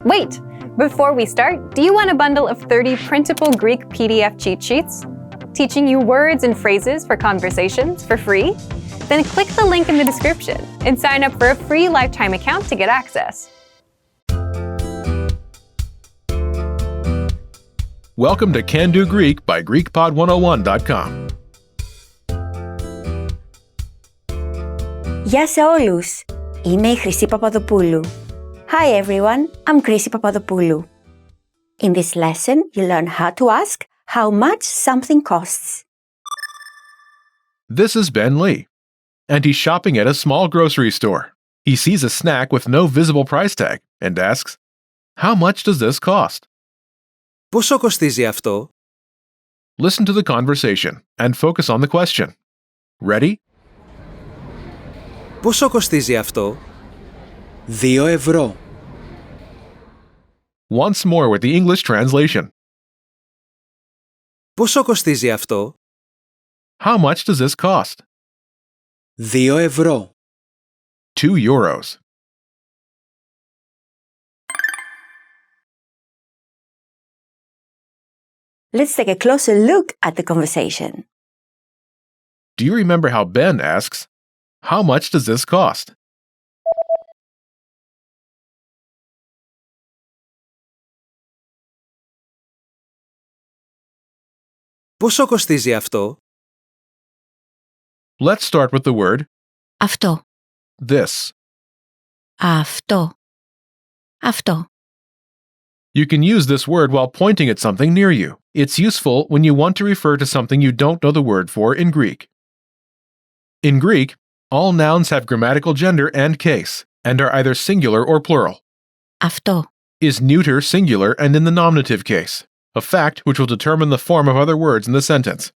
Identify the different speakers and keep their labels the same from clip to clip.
Speaker 1: Wait! Before we start, do you want a bundle of 30 printable Greek PDF cheat sheets? Teaching you words and phrases for conversations for free? Then click the link in the description and sign up for a free lifetime account to get access.
Speaker 2: Welcome to Can Do Greek by GreekPod101.com.
Speaker 3: Γεια σε όλους! Είμαι η Χρυσή Παπαδοπούλου. Hi everyone, I'm Χρυσή Παπαδοπούλου. In this lesson, you learn how to ask how much something costs.
Speaker 2: This is Ben Lee, and he's shopping at a small grocery store. He sees a snack with no visible price tag and asks, "How much does this cost?"
Speaker 4: Πόσο κοστίζει αυτό?
Speaker 2: Listen to the conversation and focus on the question. Ready?
Speaker 4: Πόσο κοστίζει αυτό? 2 ευρώ.
Speaker 2: Once more with the English translation.
Speaker 4: Πόσο κοστίζει αυτό?
Speaker 2: How much does this cost?
Speaker 4: 2 ευρώ.
Speaker 2: 2 euros.
Speaker 3: Let's take a closer look at the conversation.
Speaker 2: Do you remember how Ben asks, "How much does this cost?"
Speaker 4: Πόσο κοστίζει αυτό?
Speaker 2: Let's start with the word
Speaker 3: Αυτό.
Speaker 2: this.
Speaker 3: Αυτό. Αυτό.
Speaker 2: You can use this word while pointing at something near you. It's useful when you want to refer to something you don't know the word for in Greek. In Greek, all nouns have grammatical gender and case, and are either singular or plural.
Speaker 3: Αυτό.
Speaker 2: Is neuter singular and in the nominative case, a fact which will determine the form of other words in the sentence.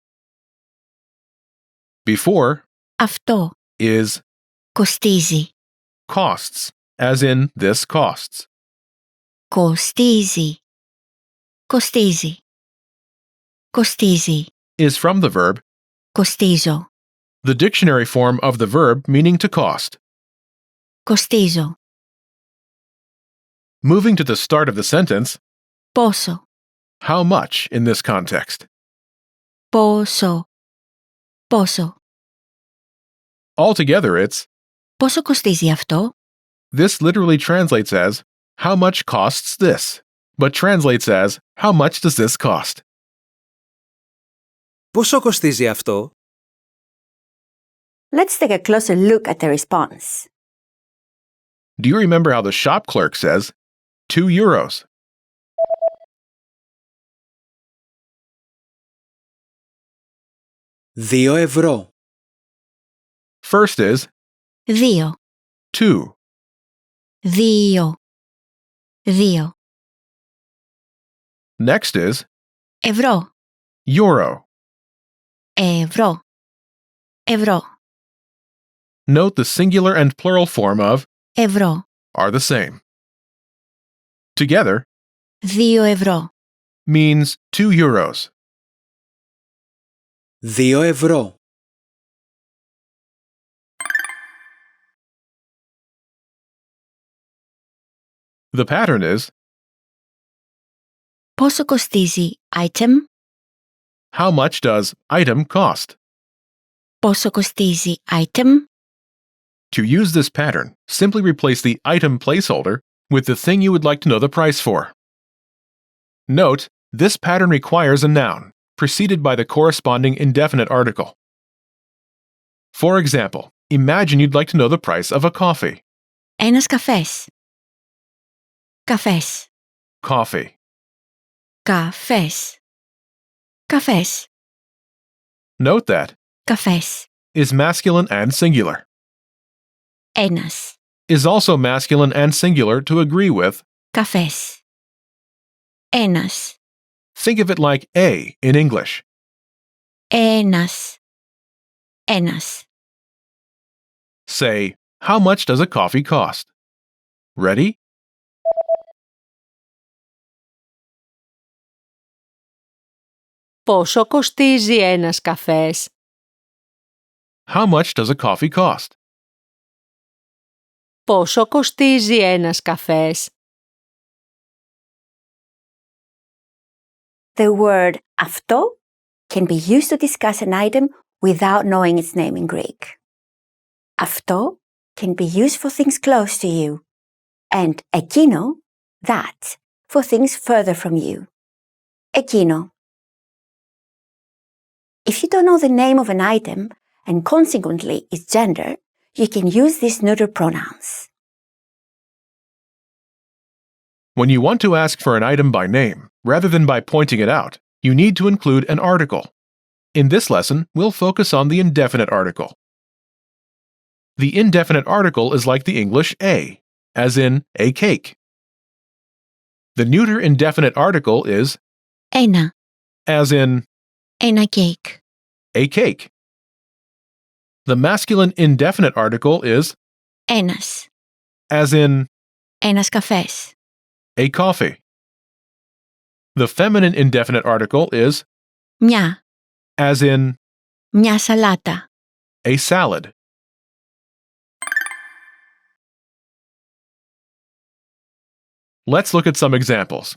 Speaker 2: Before
Speaker 3: Αυτό.
Speaker 2: is
Speaker 3: Κοστίζει.
Speaker 2: costs, as in this costs.
Speaker 3: Κοστίζει. Κοστίζει. Κοστίζει.
Speaker 2: Is from the verb,
Speaker 3: Κοστίζω.
Speaker 2: the dictionary form of the verb meaning to cost.
Speaker 3: Κοστίζω.
Speaker 2: Moving to the start of the sentence,
Speaker 3: Πόσο.
Speaker 2: how much in this context?
Speaker 3: Πόσο. Πόσο.
Speaker 2: Altogether, it's
Speaker 3: Πόσο κοστίζει αυτό?
Speaker 2: this literally translates as how much costs this, but translates as how much does this cost?
Speaker 4: Πόσο κοστίζει αυτό?
Speaker 3: Let's take a closer look at the response.
Speaker 2: Do you remember how the shop clerk says 2 euros?
Speaker 4: Δύο ευρώ.
Speaker 2: First is
Speaker 3: Δύο.
Speaker 2: 2.
Speaker 3: Δύο. Δύο.
Speaker 2: Next is
Speaker 3: Ευρώ.
Speaker 2: euro.
Speaker 3: Ευρώ. Ευρώ.
Speaker 2: Note the singular and plural form of
Speaker 3: Ευρώ.
Speaker 2: are the same. Together
Speaker 3: 2 ευρώ.
Speaker 2: means 2 euros.
Speaker 4: 2 ευρώ.
Speaker 2: The pattern is
Speaker 3: Πόσο κοστίζει item?
Speaker 2: how much does item cost?
Speaker 3: Πόσο κοστίζει item?
Speaker 2: To use this pattern, simply replace the item placeholder with the thing you would like to know the price for. Note, this pattern requires a noun, preceded by the corresponding indefinite article. For example, imagine you'd like to know the price of a coffee.
Speaker 3: Ένας καφές. Καφές.
Speaker 2: Coffee.
Speaker 3: Καφές. Καφές.
Speaker 2: Note that
Speaker 3: Καφές.
Speaker 2: is masculine and singular,
Speaker 3: Ένας.
Speaker 2: is also masculine and singular to agree with.
Speaker 3: Καφές. Ένας.
Speaker 2: Think of it like a in English.
Speaker 3: Ένας. Ένας.
Speaker 2: Say, how much does a coffee cost? Ready?
Speaker 5: Πόσο κοστίζει ένας καφές?
Speaker 2: How much does a coffee cost?
Speaker 5: Πόσο κοστίζει ένας καφές?
Speaker 3: the word αυτό can be used to discuss an item without knowing its name in Greek. Αυτό can be used for things close to you, and εκείνο, that, for things further from you. Εκείνο. If you don't know the name of an item, and consequently its gender, you can use these neuter pronouns.
Speaker 2: When you want to ask for an item by name, rather than by pointing it out, you need to include an article. In this lesson, we'll focus on the indefinite article. The indefinite article is like the English a, as in a cake. The neuter indefinite article is
Speaker 5: Ένα.
Speaker 2: as in
Speaker 5: Ένα κέικ.
Speaker 2: a cake. The masculine indefinite article is
Speaker 5: Ένας.
Speaker 2: as in
Speaker 5: Ένας καφές.
Speaker 2: a coffee. The feminine indefinite article is
Speaker 5: Μια.
Speaker 2: as in
Speaker 5: Μια σαλάτα.
Speaker 2: a salad. Let's look at some examples.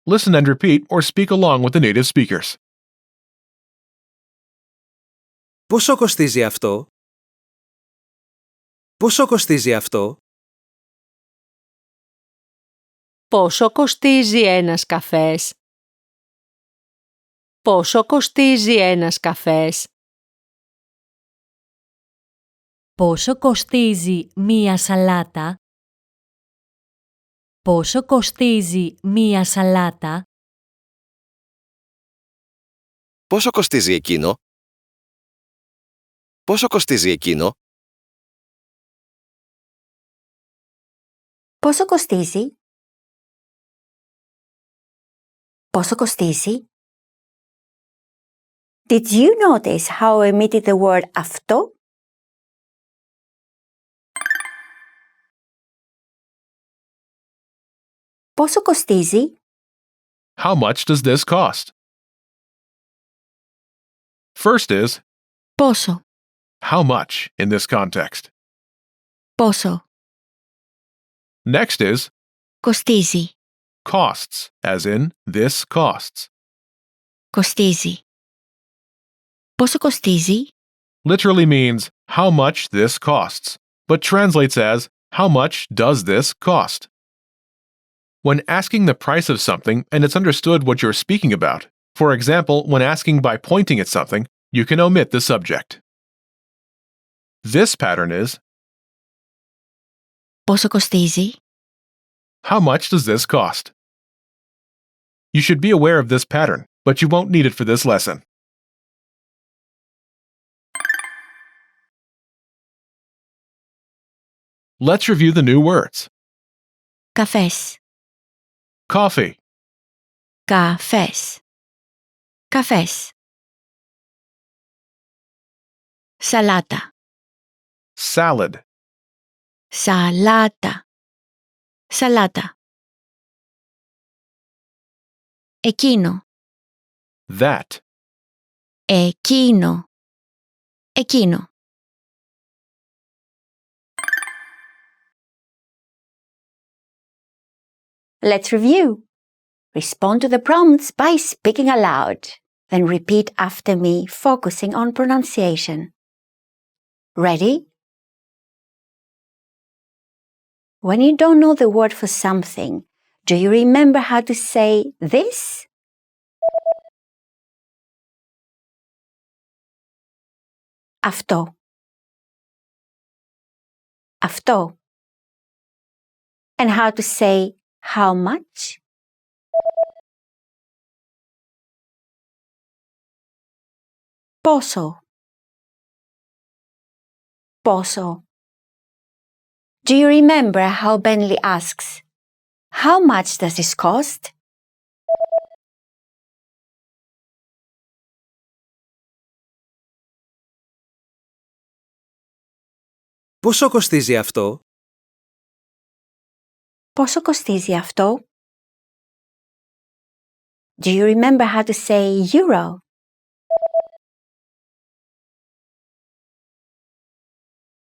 Speaker 2: Listen and repeat or speak along with the native speakers.
Speaker 4: Πόσο κοστίζει αυτό? Πόσο κοστίζει αυτό?
Speaker 5: Πόσο κοστίζει ένας καφές? Πόσο κοστίζει ένας καφές?
Speaker 6: Πόσο κοστίζει μία σαλάτα? Πόσο κοστίζει μία σαλάτα?
Speaker 7: Πόσο κοστίζει εκείνο? Πόσο κοστίζει εκείνο?
Speaker 3: Πόσο κοστίζει? Πόσο κοστίζει? Did you notice how I omitted the word αυτό? Πόσο κοστίζει?
Speaker 2: How much does this cost? First is
Speaker 5: Πόσο.
Speaker 2: how much in this context.
Speaker 5: Πόσο.
Speaker 2: Next is
Speaker 5: Κοστίζει.
Speaker 2: costs, as in this costs.
Speaker 5: Κοστίζει. Πόσο κοστίζει?
Speaker 2: Literally means how much this costs, but translates as how much does this cost? When asking the price of something and it's understood what you're speaking about, for example, when asking by pointing at something, you can omit the subject. This pattern is
Speaker 5: Πόσο κοστίζει?
Speaker 2: how much does this cost? You should be aware of this pattern, but you won't need it for this lesson. Let's review the new words.
Speaker 5: Καφές.
Speaker 2: Coffee,
Speaker 5: Καφές. Καφές. Σαλάτα.
Speaker 2: salad,
Speaker 5: Σαλάτα. Σαλάτα. Εκείνο.
Speaker 2: that,
Speaker 5: Εκείνο. Εκείνο.
Speaker 3: Let's review. Respond to the prompts by speaking aloud. Then repeat after me, focusing on pronunciation. Ready? When you don't know the word for something, do you remember how to say this? Αυτό. Αυτό. And how to say how much? Πόσο. Πόσο. Do you remember how Bentley asks, how much does this cost?
Speaker 4: Πόσο κοστίζει αυτό?
Speaker 3: Πόσο κοστίζει αυτό? Do you remember how to say euro?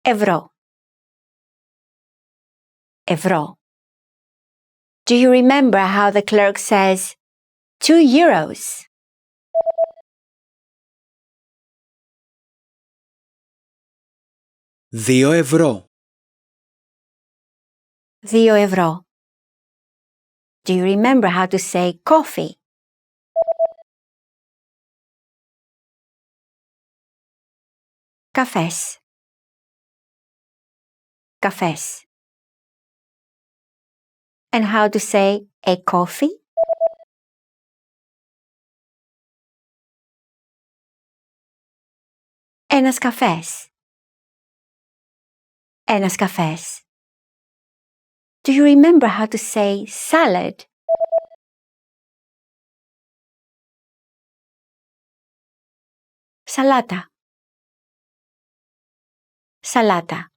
Speaker 3: Ευρώ. Ευρώ. Do you remember how the clerk says, €2.
Speaker 4: 2 €.
Speaker 3: 2 €. Do you remember how to say coffee? Καφές. Καφές. And how to say a coffee? Ένας καφές. Ένας καφές. Do you remember how to say salad? Σαλάτα. Σαλάτα.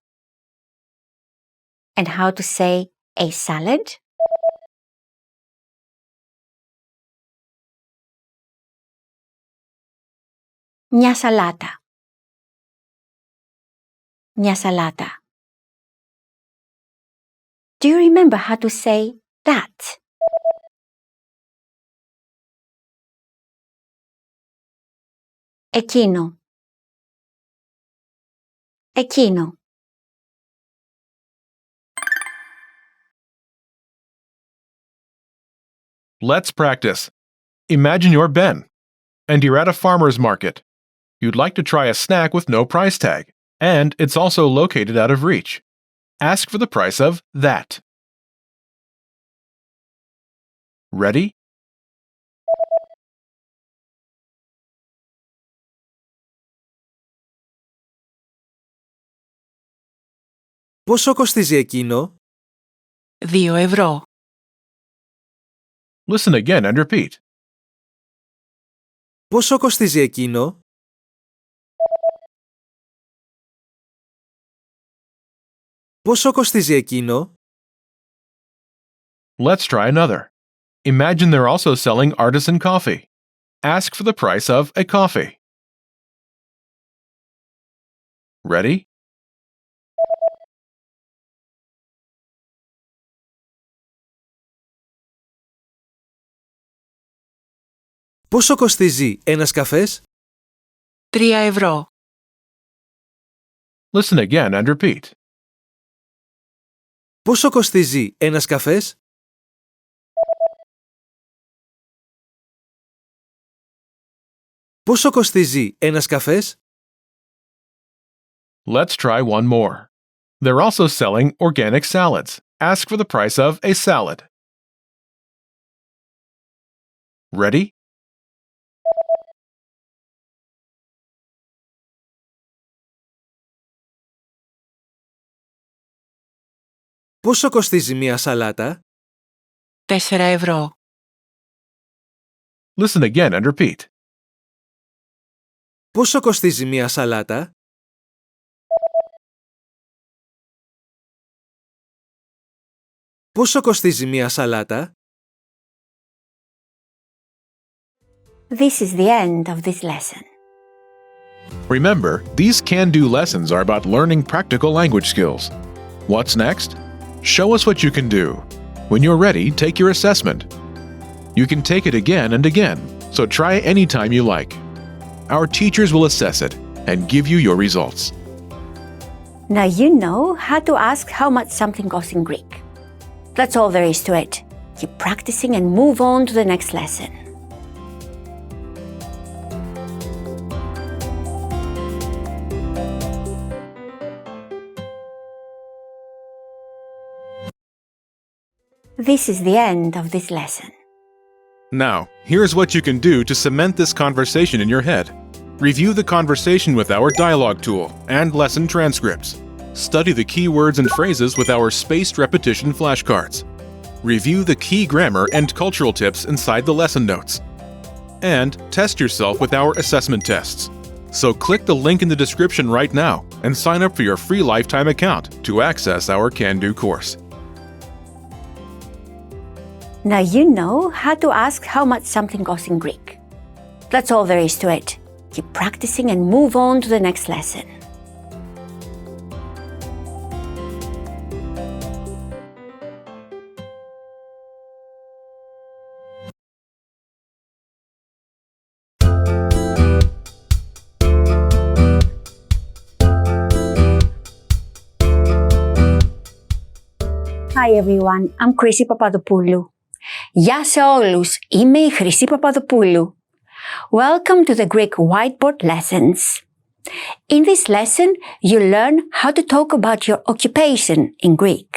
Speaker 3: And how to say a salad? Μια σαλάτα. Μια σαλάτα. Do you remember how to say that? Εκείνο. Εκείνο.
Speaker 2: Let's practice. Imagine you're Ben, and you're at a farmer's market. You'd like to try a snack with no price tag, and it's also located out of reach. Ask for the price of that. Ready?
Speaker 4: Πόσο κοστίζει εκείνο?
Speaker 8: 2 €.
Speaker 2: Listen again and repeat.
Speaker 4: Πόσο κοστίζει εκείνο? Πόσο κοστίζει εκείνο?
Speaker 2: Let's try another. Imagine they're also selling artisan coffee. Ask for the price of a coffee. Ready?
Speaker 4: Πόσο κοστίζει ένας καφές?
Speaker 8: 3 €.
Speaker 2: Listen again and repeat.
Speaker 4: Πόσο κοστίζει ένας καφές? Πόσο κοστίζει ένας καφές?
Speaker 2: Let's try one more. They're also selling organic salads. Ask for the price of a salad. Ready?
Speaker 4: Πόσο κοστίζει μία σαλάτα?
Speaker 8: 4 €.
Speaker 2: Listen again and repeat.
Speaker 4: Πόσο κοστίζει μία σαλάτα? Πόσο κοστίζει μία σαλάτα?
Speaker 3: This is the end of this lesson.
Speaker 2: Remember, these can-do lessons are about learning practical language skills. What's next? Show us what you can do. When you're ready, take your assessment. You can take it again and again, so try anytime you like. Our teachers will assess it and give you your results.
Speaker 3: Now you know how to ask how much something costs in Greek. That's all there is to it. Keep practicing and move on to the next lesson. This is the end of this lesson.
Speaker 2: Now, here's what you can do to cement this conversation in your head. Review the conversation with our dialogue tool and lesson transcripts. Study the key words and phrases with our spaced repetition flashcards. Review the key grammar and cultural tips inside the lesson notes. And test yourself with our assessment tests. So click the link in the description right now and sign up for your free lifetime account to access our Can-Do course.
Speaker 3: Now you know how to ask how much something costs in Greek. That's all there is to it. Keep practicing and move on to the next lesson. Hi everyone, I'm Chrissy Papadopoulou. Γεια σε όλους, είμαι η Χρυσή Παπαδοπούλου. Welcome to the Greek Whiteboard Lessons. In this lesson, you learn how to talk about your occupation in Greek.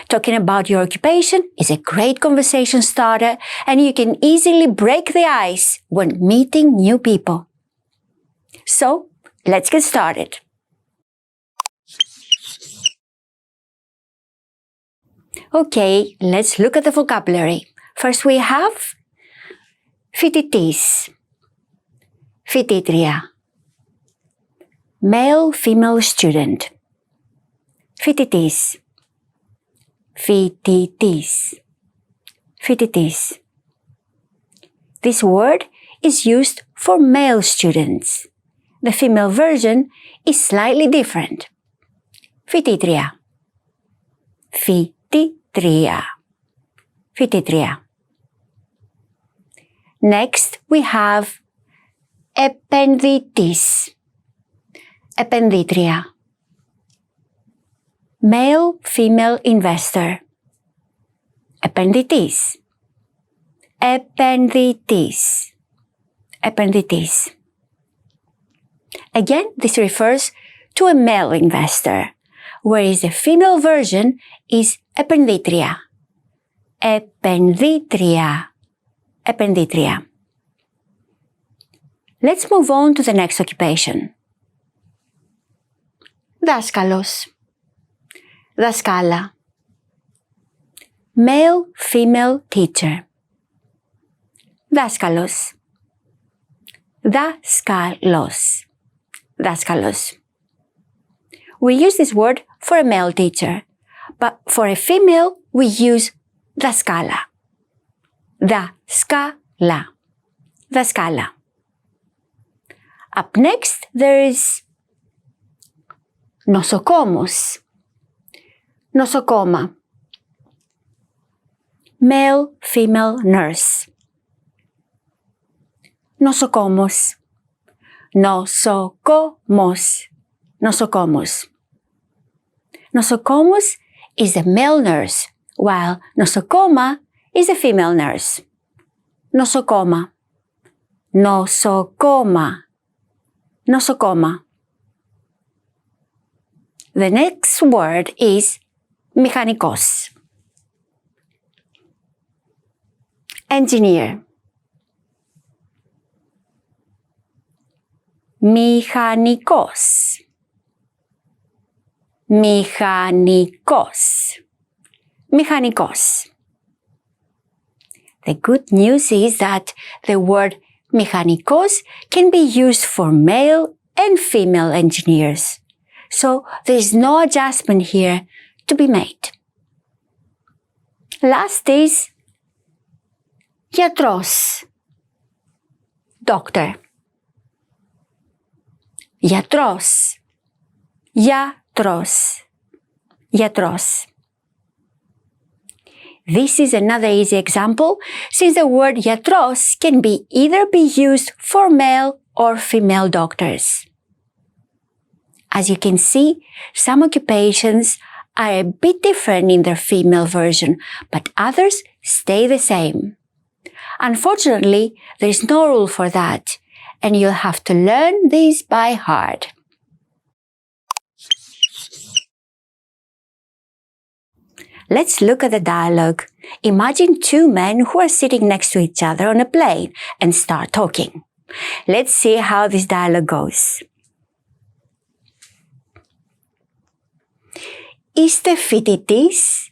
Speaker 3: Talking about your occupation is a great conversation starter and you can easily break the ice when meeting new people. So, let's get started. Okay, let's look at the vocabulary. First we have φοιτητής, φοιτήτρια, male, female student, φοιτητής, φοιτητής, φοιτητής. This word is used for male students. The female version is slightly different. Φοιτήτρια, φοιτήτρια, φοιτήτρια. Next we have επενδυτής, επενδύτρια, male, female investor, επενδυτής, επενδυτής, επενδυτής. Again, this refers to a male investor, whereas the female version is επενδύτρια, επενδύτρια, επενδύτρια. Let's move on to the next occupation. Δάσκαλος, δασκάλα, male, female teacher. Δάσκαλος, δάσκαλος, δάσκαλος. We use this word for a male teacher, but for a female we use δασκάλα. Δασκάλα, δασκάλα. Up next there is νοσοκόμος, νοσοκόμα, male, female nurse. Νοσοκόμος, νοσοκόμος, νοσοκόμος. Νοσοκόμος is the male nurse, while νοσοκόμα is the female nurse. Νοσοκόμα, νοσοκόμα, νοσοκόμα. The next word is μηχανικός, engineer, μηχανικός, μηχανικός, μηχανικός. The good news is that the word μηχανικός can be used for male and female engineers, so there is no adjustment here to be made. Last is γιατρός, doctor, γιατρός, γιατρός, γιατρός. This is another easy example since the word γιατρός can either be used for male or female doctors. As you can see, some occupations are a bit different in their female version, but others stay the same. Unfortunately, there is no rule for that, and you'll have to learn this by heart. Let's look at the dialogue. Imagine two men who are sitting next to each other on a plane and start talking. Let's see how this dialogue goes. Είστε φοιτητής?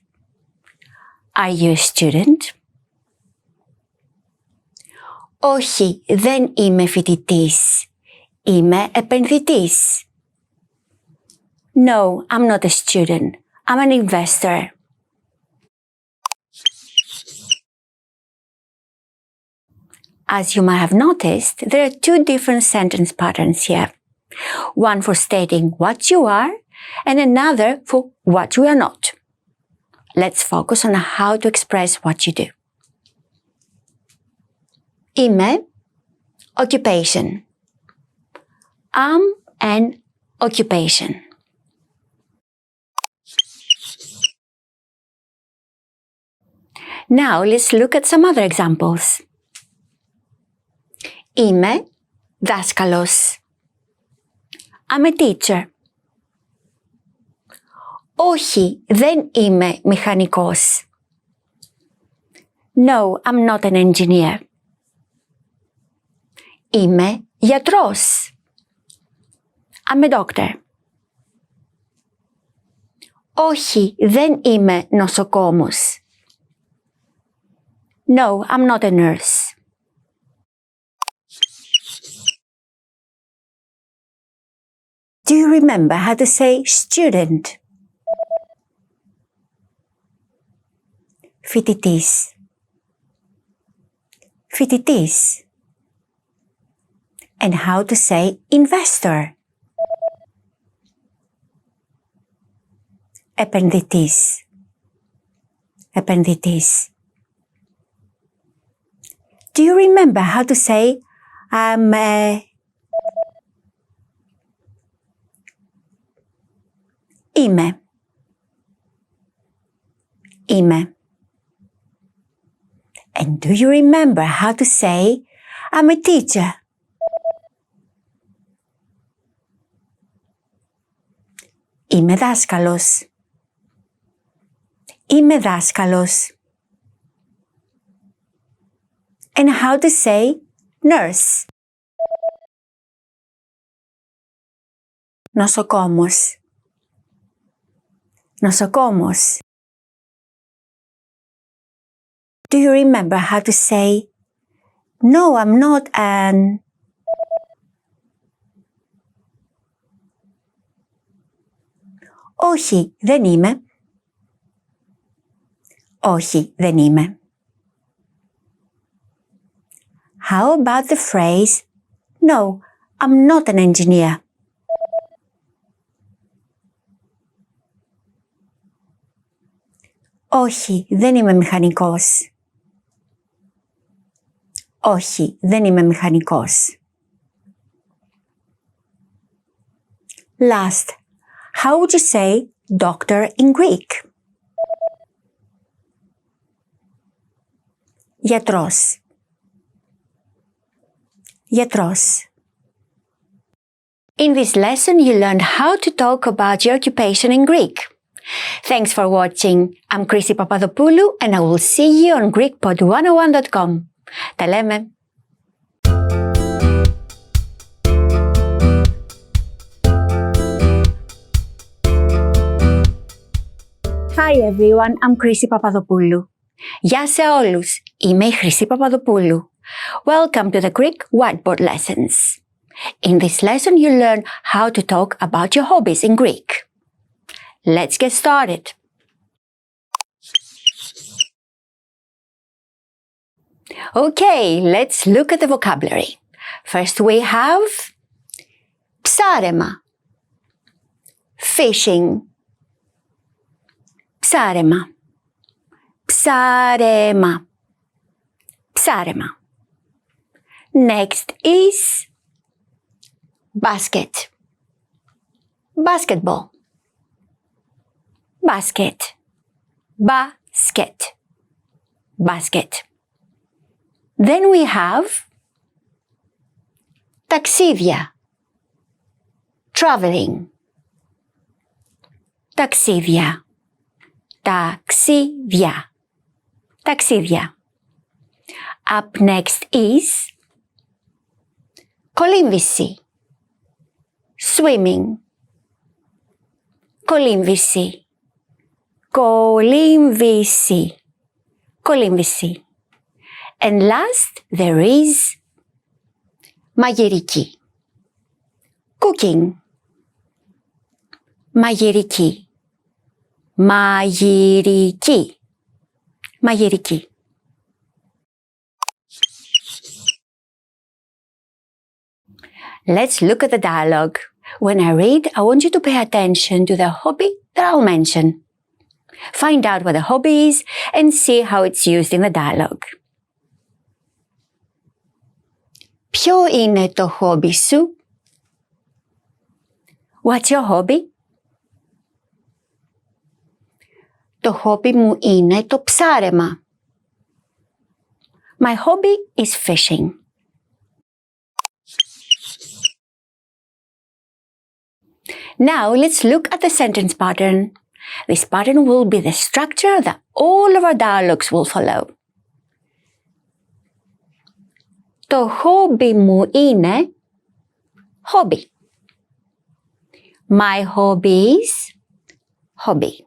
Speaker 3: Are you a student? Όχι, δεν είμαι φοιτητής. Είμαι επενδυτής. No, I'm not a student. I'm an investor. As you might have noticed, there are two different sentence patterns here. One for stating what you are and another for what you are not. Let's focus on how to express what you do. Είμαι occupation. I'm an occupation. Now let's look at some other examples. Είμαι δάσκαλος. I'm a teacher. Όχι, δεν είμαι μηχανικός. No, I'm not an engineer. Είμαι γιατρός. I'm a doctor. Όχι, δεν είμαι νοσοκόμος. No, I'm not a nurse. Do you remember how to say student? Φοιτητής. Φοιτητής. And how to say investor? Επενδυτής. Επενδυτής. Do you remember how to say Είμαι. Είμαι. And do you remember how to say I'm a teacher? Είμαι δάσκαλος. Είμαι δάσκαλος. And how to say nurse? Νοσοκόμος. Νοσοκόμος. Do you remember how to say, no, I'm not an... Όχι, δεν είμαι. Όχι, δεν είμαι. How about the phrase, no, I'm not an engineer? Όχι, δεν είμαι μηχανικός. Όχι, δεν είμαι μηχανικός. Last, how would you say doctor in Greek? Γιατρός. Γιατρός. In this lesson, you learned how to talk about your occupation in Greek. Thanks for watching. I'm Chrissy Papadopoulou and I will see you on GreekPod101.com. Τα λέμε! Hi everyone, I'm Chrissy Papadopoulou. Γεια σε όλους, είμαι η Χρυσή Παπαδοπούλου. Welcome to the Greek Whiteboard Lessons. In this lesson you learn how to talk about your hobbies in Greek. Let's get started. Okay, let's look at the vocabulary. First we have ψάρεμα, fishing, ψάρεμα, ψάρεμα, ψάρεμα. Next is basket, basketball, basket, basket, basket. Then we have ταξίδια, traveling, ταξίδια, ταξίδια, ταξίδια. Up next is κολύμβηση, swimming, κολύμβηση, κολύμβηση, κολύμβηση. And last there is μαγειρική, cooking, μαγειρική, μαγειρική, μαγειρική. Let's look at the dialogue. When I read, I want you to pay attention to the hobby that I'll mention. Find out what the hobby is and see how it's used in the dialogue. Ποιο είναι το hobby σου? What's your hobby? Το hobby μου είναι το ψάρεμα. My hobby is fishing. Now let's look at the sentence pattern. This pattern will be the structure that all of our dialogues will follow. Το hobby μου είναι hobby. My hobby is hobby.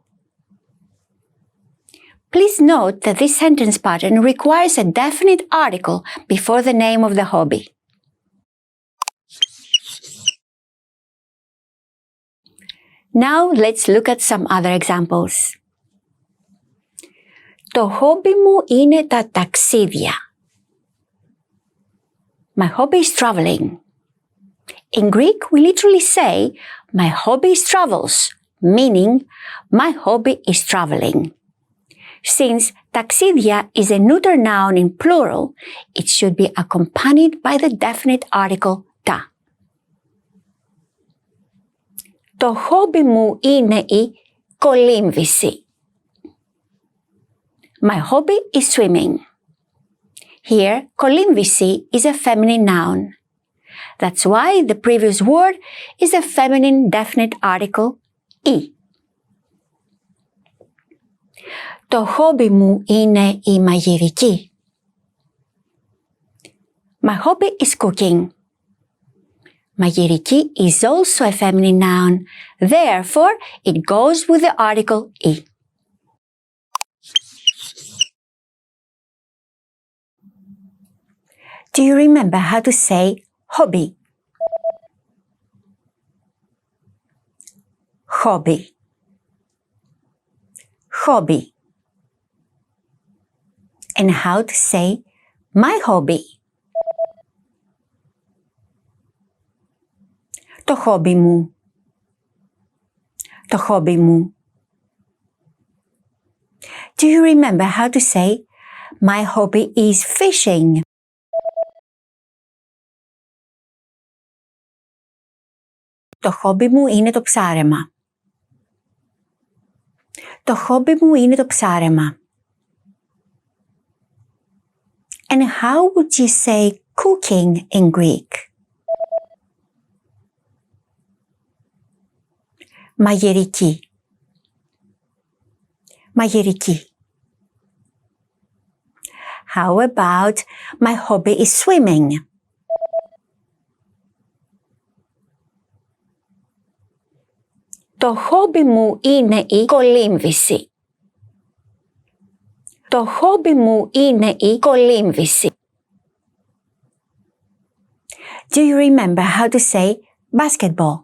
Speaker 3: Please note that this sentence pattern requires a definite article before the name of the hobby. Now let's look at some other examples. Το hobby μου είναι τα ταξίδια. My hobby is traveling. In Greek, we literally say, my hobby is travels, meaning my hobby is traveling. Since ταξίδια is a neuter noun in plural, it should be accompanied by the definite article ta. Το hobby μου είναι η κολύμβηση. My hobby is swimming. Here, κολύμβηση is a feminine noun. That's why the previous word is a feminine definite article η. Το hobby μου είναι η μαγειρική. My hobby is cooking. Μαγειρική is also a feminine noun. Therefore, it goes with the article η. Do you remember how to say hobby? Hobby. Hobby. And how to say my hobby? Το hobby μου. Το hobby μου. Do you remember how to say my hobby is fishing? Το hobby μου είναι το ψάρεμα. Το hobby μου είναι το ψάρεμα. And how would you say cooking in Greek? Μαγειρική. Μαγειρική. How about my hobby is swimming? Το hobby μου είναι η κολύμβηση. Το hobby μου είναι η κολύμβηση. Do you remember how to say basketball?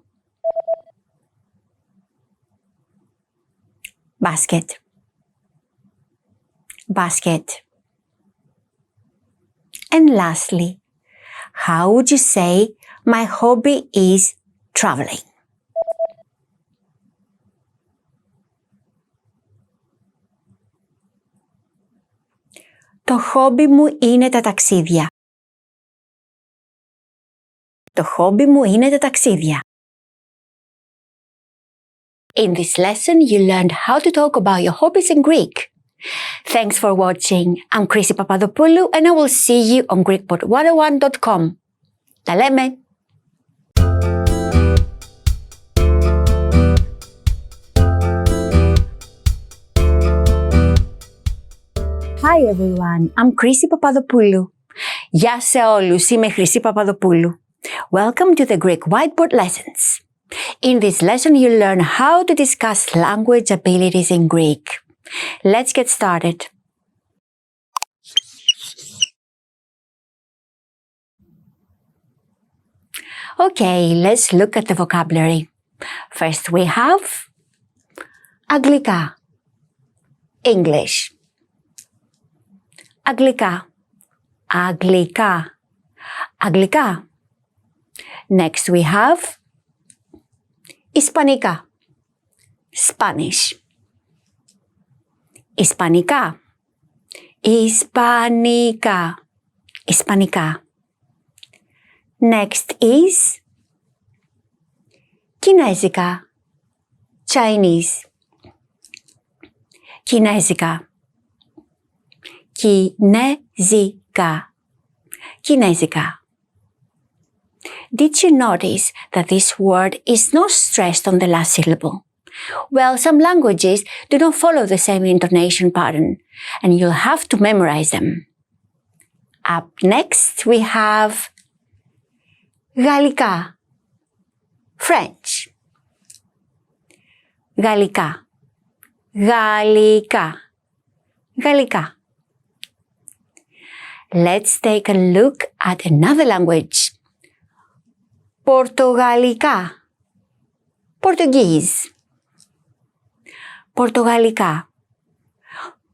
Speaker 3: Basket. Basket. And lastly, how would you say my hobby is traveling? Το hobby μου είναι τα ταξίδια. Το hobby μου είναι τα ταξίδια. In this lesson, you learned how to talk about your hobbies in Greek. Thanks for watching. I'm Chrissy Papadopoulou and I will see you on GreekPod101.com. Τα λέμε! Hi everyone, I'm Chrissy Papadopoulou. Γεια σε όλους, είμαι Χρυσή Παπαδοπούλου. Welcome to the Greek Whiteboard Lessons. In this lesson, you'll learn how to discuss language abilities in Greek. Let's get started. Okay, let's look at the vocabulary. First we have αγγλικά, English. Αγγλικά, αγγλικά, αγγλικά. Next we have Ισπανικά, Spanish. Ισπανικά, Ισπανικά, Ισπανικά. Next is Κινέζικα, Chinese. Κινέζικα, Κινέζικα, Κινέζικα. Κινέζικα. Did you notice that this word is not stressed on the last syllable? Well, some languages do not follow the same intonation pattern, and you'll have to memorize them. Up next, we have Γαλλικά, French. Γαλλικά, γαλλικά, γαλλικά. Let's take a look at another language. Πορτογαλικά, Portuguese. Πορτογαλικά,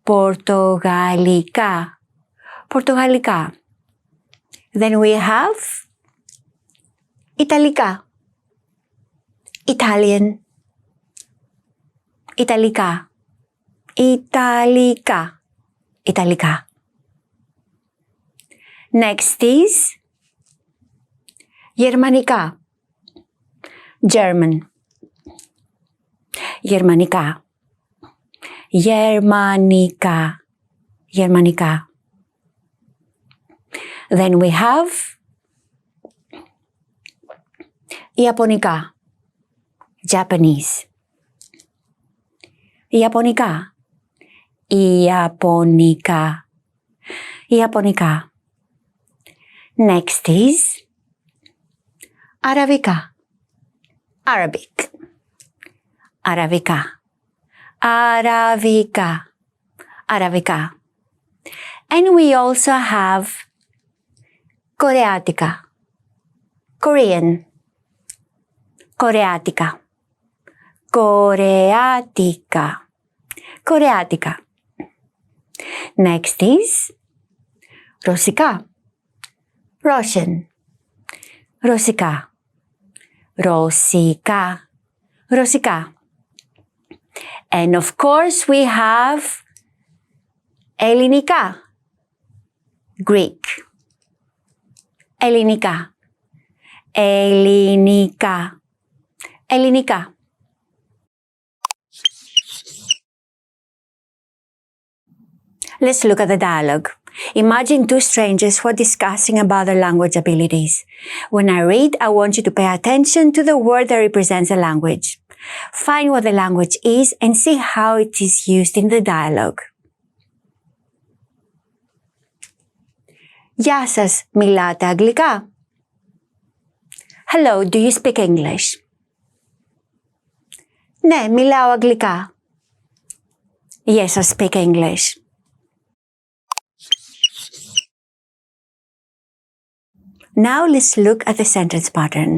Speaker 3: πορτογαλικά, πορτογαλικά. Then we have Ιταλικά, Italian. Ιταλικά, Ιταλικά, Ιταλικά. Next is Γερμανικά, German. Γερμανικά, Γερμανικά, Γερμανικά. Then we have Ιαπωνικά, Japanese. Ιαπωνικά, Ιαπωνικά, Ιαπωνικά. Next is Αραβικά, Arabic. Αραβικά, Αραβικά, Αραβικά. And we also have Κορεάτικα, Korean. Κορεάτικα, Κορεάτικα, Κορεάτικα. Next is Ρωσικά, Russian. Ρωσικά, Ρωσικά, Ρωσικά. And of course we have Ελληνικά, Greek. Ελληνικά, Ελληνικά, Ελληνικά. Let's look at the dialogue. Imagine two strangers who are discussing about their language abilities. When I read, I want you to pay attention to the word that represents the language. Find what the language is and see how it is used in the dialogue. Γεια σας, μιλάτε αγγλικά? Hello, do you speak English? Ναι, μιλάω αγγλικά. Yes, I speak English. Now let's look at the sentence pattern.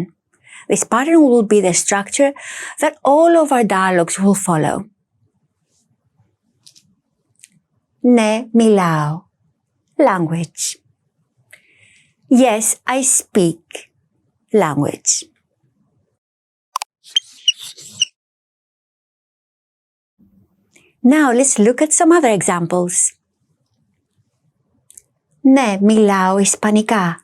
Speaker 3: This pattern will be the structure that all of our dialogues will follow. Ναι, μιλάω. Language. Yes, I speak. Language. Now let's look at some other examples. Ναι, μιλάω Ισπανικά.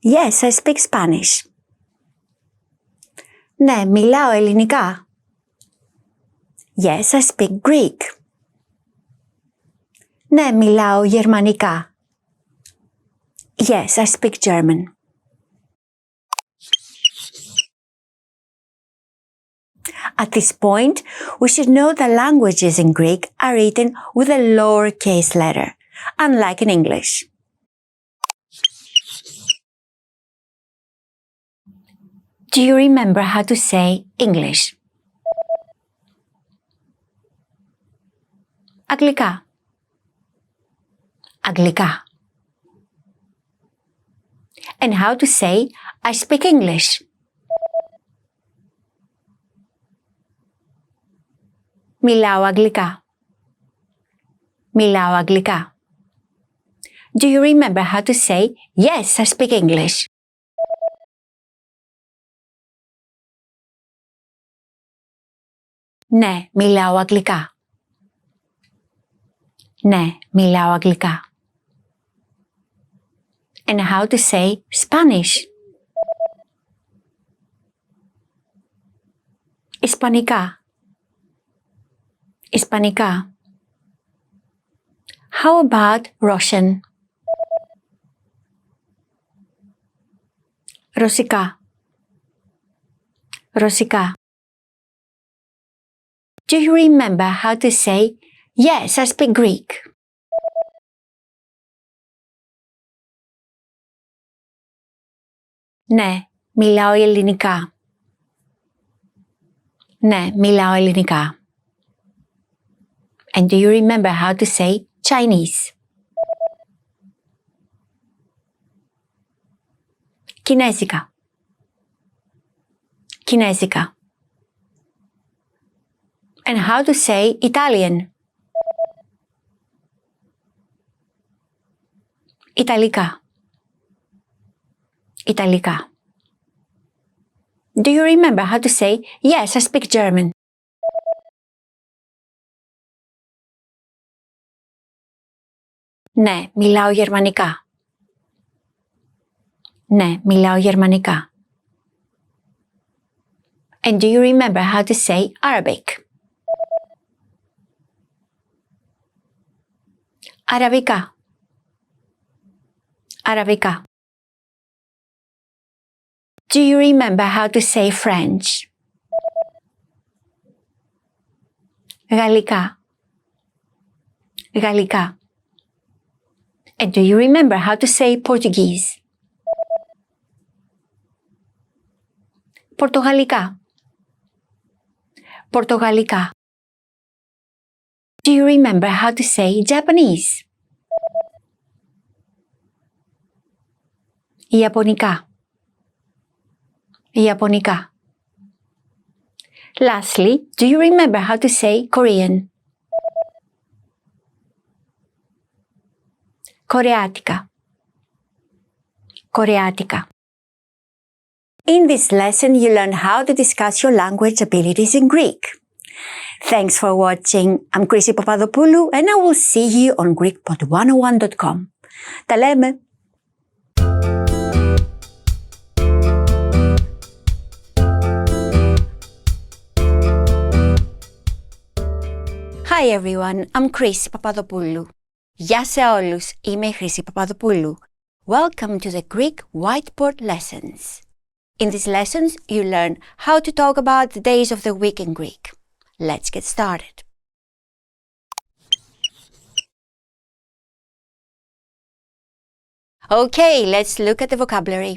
Speaker 3: Yes, I speak Spanish. Ναι, μιλάω ελληνικά. Yes, I speak Greek. Ναι, μιλάω γερμανικά. Yes, I speak German. At this point, we should know that languages in Greek are written with a lowercase letter, unlike in English. Do you remember how to say English? Αγγλικά. Αγγλικά. And how to say I speak English? Μιλάω αγγλικά. Μιλάω αγγλικά. Do you remember how to say yes, I speak English? Ναι, μιλάω αγγλικά. Ναι, μιλάω αγγλικά. And how to say Spanish? Ισπανικά. Ισπανικά. How about Russian? Ρωσικά. Ρωσικά. Do you remember how to say, yes, I speak Greek? Ναι, μιλάω ελληνικά. Ναι, μιλάω ελληνικά. And do you remember how to say Chinese? Κινέζικα. Κινέζικα. And how to say Italian? Ιταλικά. Ιταλικά. Do you remember how to say, yes, I speak German? Ναι, μιλάω γερμανικά. Ναι, μιλάω γερμανικά. And do you remember how to say Arabic? Αραβικά. Αραβικά. Do you remember how to say French? Γαλλικά. Γαλλικά. And do you remember how to say Portuguese? Πορτογαλικά. Πορτογαλικά. Do you remember how to say Japanese? Ιαπωνικά. Ιαπωνικά. Lastly, do you remember how to say Korean? Κορεάτικα. Κορεάτικα. In this lesson, you learn how to discuss your language abilities in Greek. Thanks for watching. I'm Chrissy Papadopoulou and I will see you on GreekPod101.com. Τα λέμε! Hi everyone, I'm Chrissy Papadopoulou. Γεια σε όλους, είμαι η Χρυσή Παπαδοπούλου. Welcome to the Greek Whiteboard Lessons. In these lessons, you learn how to talk about the days of the week in Greek. Let's get started. Okay, let's look at the vocabulary.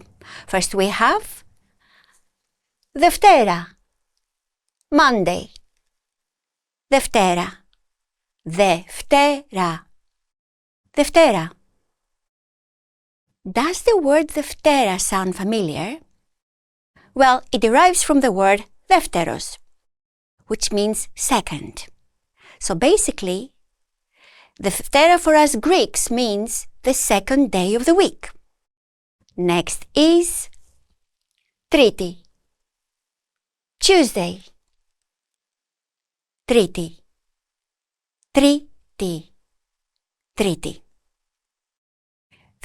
Speaker 3: First we have Δευτέρα, Monday. Δευτέρα, Δευτέρα. Δευτέρα. Does the word Δευτέρα sound familiar? Well, it derives from the word δεύτερος, which means second. So basically, Δευτέρα for us Greeks means the second day of the week. Next is Τρίτη, Tuesday. Τρίτη, Τρίτη, Τρίτη.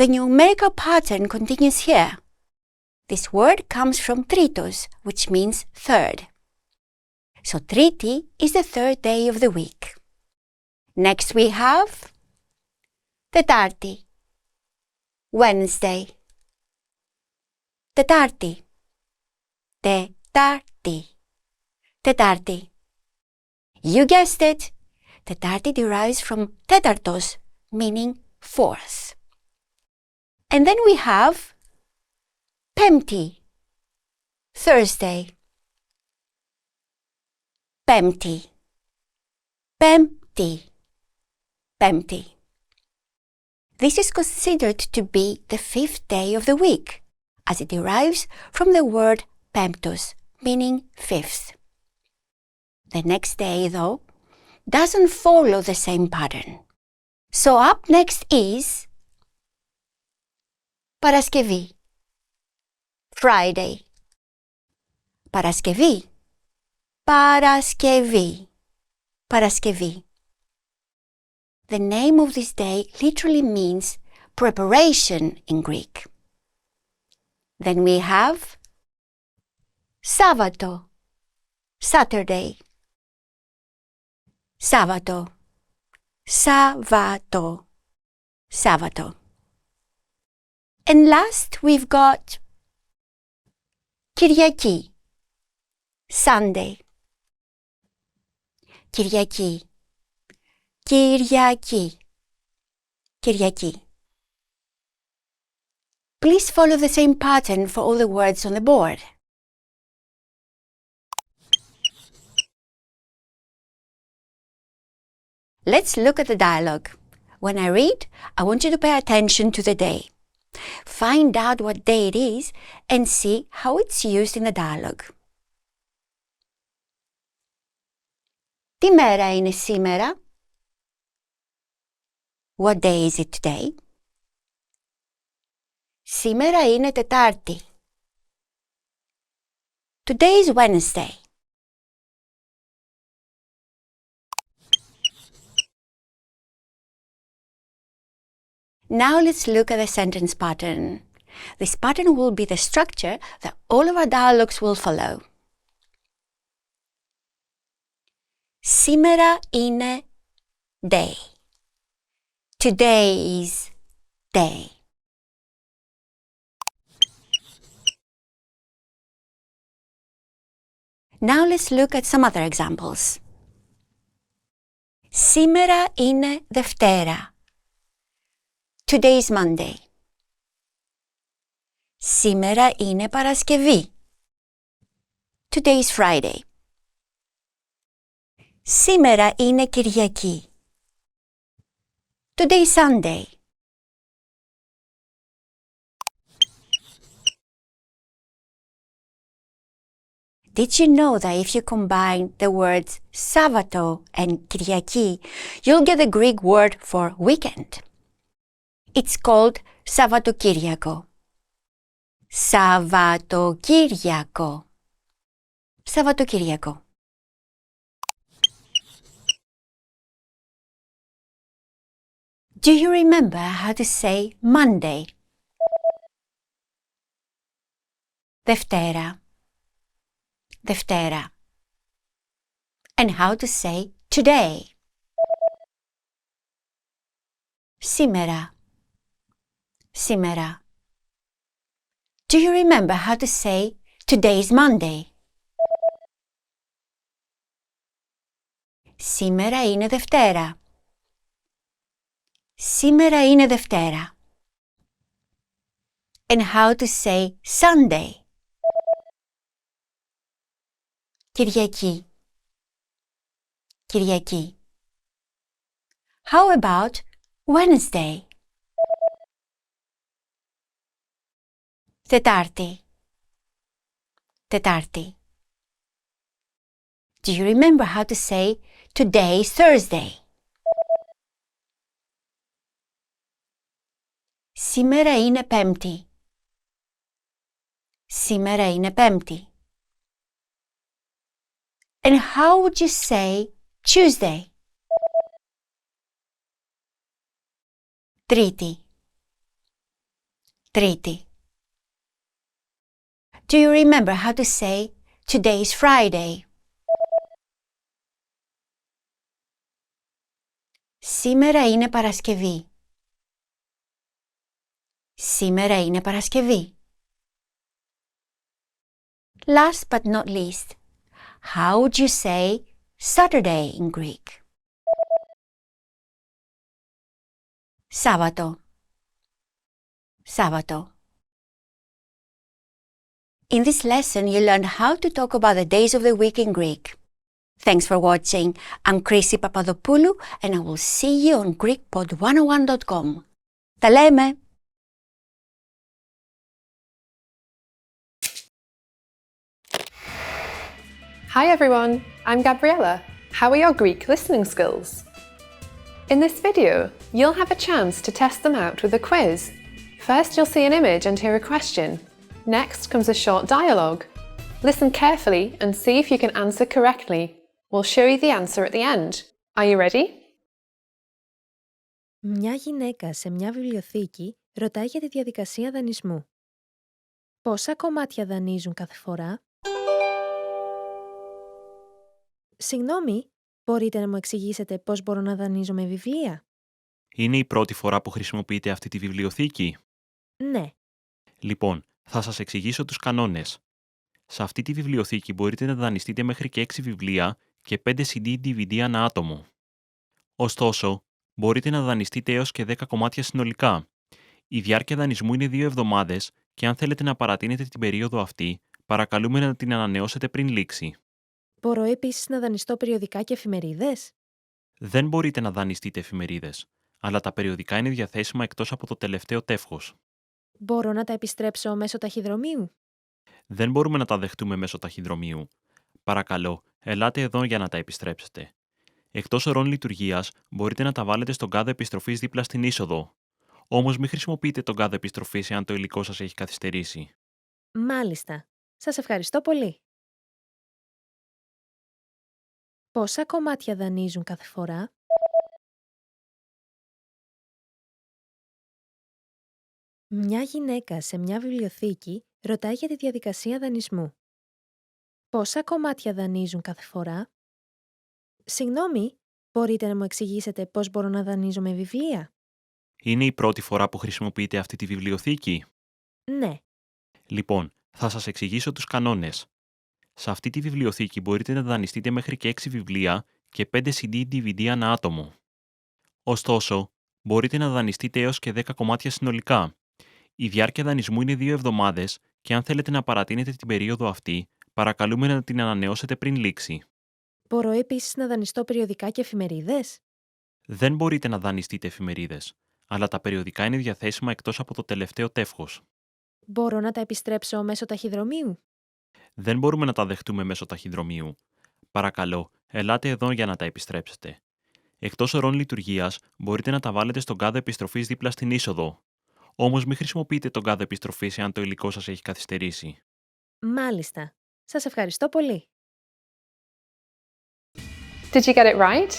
Speaker 3: The numerical pattern continues here. This word comes from tritos, which means third. So Tríti is the third day of the week. Next we have Τετάρτη, Wednesday. Τετάρτη, Τετάρτη, Τετάρτη. You guessed it. Τετάρτη derives from τέταρτος, meaning fourth. And then we have Πέμπτη, Thursday. Πέμπτη, Πέμπτη, Πέμπτη. This is considered to be the fifth day of the week, as it derives from the word πέμπτος, meaning fifth. The next day, though, doesn't follow the same pattern. So up next is Παρασκευή, Friday. Παρασκευή, Παρασκευή, Παρασκευή. The name of this day literally means preparation in Greek. Then we have Σάββατο, Saturday. Σάββατο, Σάββατο, Σάββατο. And last we've got Κυριακή, Sunday. Κυριακή, Κυριακή, Κυριακή. Please follow the same pattern for all the words on the board. Let's look at the dialogue. When I read, I want you to pay attention to the day. Find out what day it is and see how it's used in the dialogue. Τι μέρα είναι σήμερα? What day is it today? Σήμερα είναι Τετάρτη. Today is Wednesday. Now let's look at the sentence pattern. This pattern will be the structure that all of our dialogues will follow. Σήμερα είναι day. Today is day. Now let's look at some other examples. Σήμερα είναι Δευτέρα. Today is Monday. Σήμερα είναι Παρασκευή. Today is Friday. Σήμερα είναι Κυριακή. Today is Sunday. Did you know that if you combine the words Σάββατο and Κυριακή, you'll get the Greek word for weekend? It's called Σαββατοκύριακο. Σαββατοκύριακο. Σαββατοκύριακο. Do you remember how to say Monday? Δευτέρα. Δευτέρα. And how to say today? Σήμερα. Σήμερα. Do you remember how to say today is Monday? Σήμερα είναι Δευτέρα. Σήμερα είναι Δευτέρα. And how to say Sunday? Κυριακή. Κυριακή. How about Wednesday? Τετάρτη. Τετάρτη. Do you remember how to say today is Thursday? Σήμερα είναι Πέμπτη. Σήμερα είναι Πέμπτη. And how would you say Tuesday? Τρίτη. Τρίτη. Do you remember how to say today is Friday? Σήμερα είναι Παρασκευή. Σήμερα είναι Παρασκευή. Last but not least, how would you say Saturday in Greek? Σάββατο. Σάββατο. In this lesson, you learned how to talk about the days of the week in Greek. Thanks for watching. I'm Chrissy Papadopoulou and I will see you on GreekPod101.com. Τα λέμε!
Speaker 1: Hi everyone, I'm Gabriella. How are your Greek listening skills? In this video, you'll have a chance to test them out with a quiz. First, you'll see an image and hear a question. Next comes a short dialogue. Listen carefully and see if you can answer correctly. We'll show you the answer at the end. Are you ready?
Speaker 9: Μια γυναίκα σε μια βιβλιοθήκη ρωτάει για τη διαδικασία δανεισμού. Πόσα κομμάτια δανείζουν κάθε φορά? Συγγνώμη, μπορείτε να μου εξηγήσετε πώς μπορώ να δανείζομαι βιβλία?
Speaker 10: Είναι η πρώτη φορά που χρησιμοποιείτε αυτή τη βιβλιοθήκη?
Speaker 9: Ναι.
Speaker 10: Λοιπόν, θα σας εξηγήσω τους κανόνες. Σε αυτή τη βιβλιοθήκη μπορείτε να δανειστείτε μέχρι και 6 βιβλία και 5 CD-DVD ανά άτομο. Ωστόσο, μπορείτε να δανειστείτε έως και 10 κομμάτια συνολικά. Η διάρκεια δανεισμού είναι 2 εβδομάδες και αν θέλετε να παρατείνετε την περίοδο αυτή, παρακαλούμε να την ανανεώσετε πριν λήξει.
Speaker 9: Μπορώ επίσης να δανειστώ περιοδικά και εφημερίδες?
Speaker 10: Δεν μπορείτε να δανειστείτε εφημερίδες, αλλά τα περιοδικά είναι διαθέσιμα εκτός από το τελευταίο τεύχος.
Speaker 9: Μπορώ να τα επιστρέψω μέσω ταχυδρομείου?
Speaker 10: Δεν μπορούμε να τα δεχτούμε μέσω ταχυδρομείου. Παρακαλώ, ελάτε εδώ για να τα επιστρέψετε. Εκτός ωρών λειτουργίας, μπορείτε να τα βάλετε στον κάδο επιστροφής δίπλα στην είσοδο. Όμως μην χρησιμοποιείτε τον κάδο επιστροφής εάν το υλικό σας έχει καθυστερήσει.
Speaker 9: Μάλιστα. Σας ευχαριστώ πολύ. Πόσα κομμάτια δανείζουν κάθε φορά? Μια γυναίκα σε μια βιβλιοθήκη ρωτάει για τη διαδικασία δανεισμού. Πόσα κομμάτια δανείζουν κάθε φορά? Συγγνώμη, μπορείτε να μου εξηγήσετε πώς μπορώ να δανείζομαι βιβλία?
Speaker 10: Είναι η πρώτη φορά που χρησιμοποιείτε αυτή τη βιβλιοθήκη?
Speaker 9: Ναι.
Speaker 10: Λοιπόν, θα σας εξηγήσω τους κανόνες. Σε αυτή τη βιβλιοθήκη μπορείτε να δανειστείτε μέχρι και 6 βιβλία και 5 CD-DVD ανά άτομο. Ωστόσο, μπορείτε να δανειστείτε έως και 10 κομμάτια συνολικά. Η διάρκεια δανεισμού είναι 2 εβδομάδες και αν θέλετε να παρατείνετε την περίοδο αυτή, παρακαλούμε να την ανανεώσετε πριν λήξει.
Speaker 9: Μπορώ επίσης να δανειστώ περιοδικά και εφημερίδες?
Speaker 10: Δεν μπορείτε να δανειστείτε εφημερίδες, αλλά τα περιοδικά είναι διαθέσιμα εκτός από το τελευταίο τεύχος.
Speaker 9: Μπορώ να τα επιστρέψω μέσω ταχυδρομείου?
Speaker 10: Δεν μπορούμε να τα δεχτούμε μέσω ταχυδρομείου. Παρακαλώ, ελάτε εδώ για να τα επιστρέψετε. Εκτός ωρών λειτουργίας, μπορείτε να τα βάλετε στον κάδο επιστροφής δίπλα στην είσοδο. Όμως μην χρησιμοποιείτε τον κάδο επιστροφής εάν το υλικό σας έχει καθυστερήσει.
Speaker 9: Μάλιστα. Σας ευχαριστώ πολύ.
Speaker 1: Did you get it right?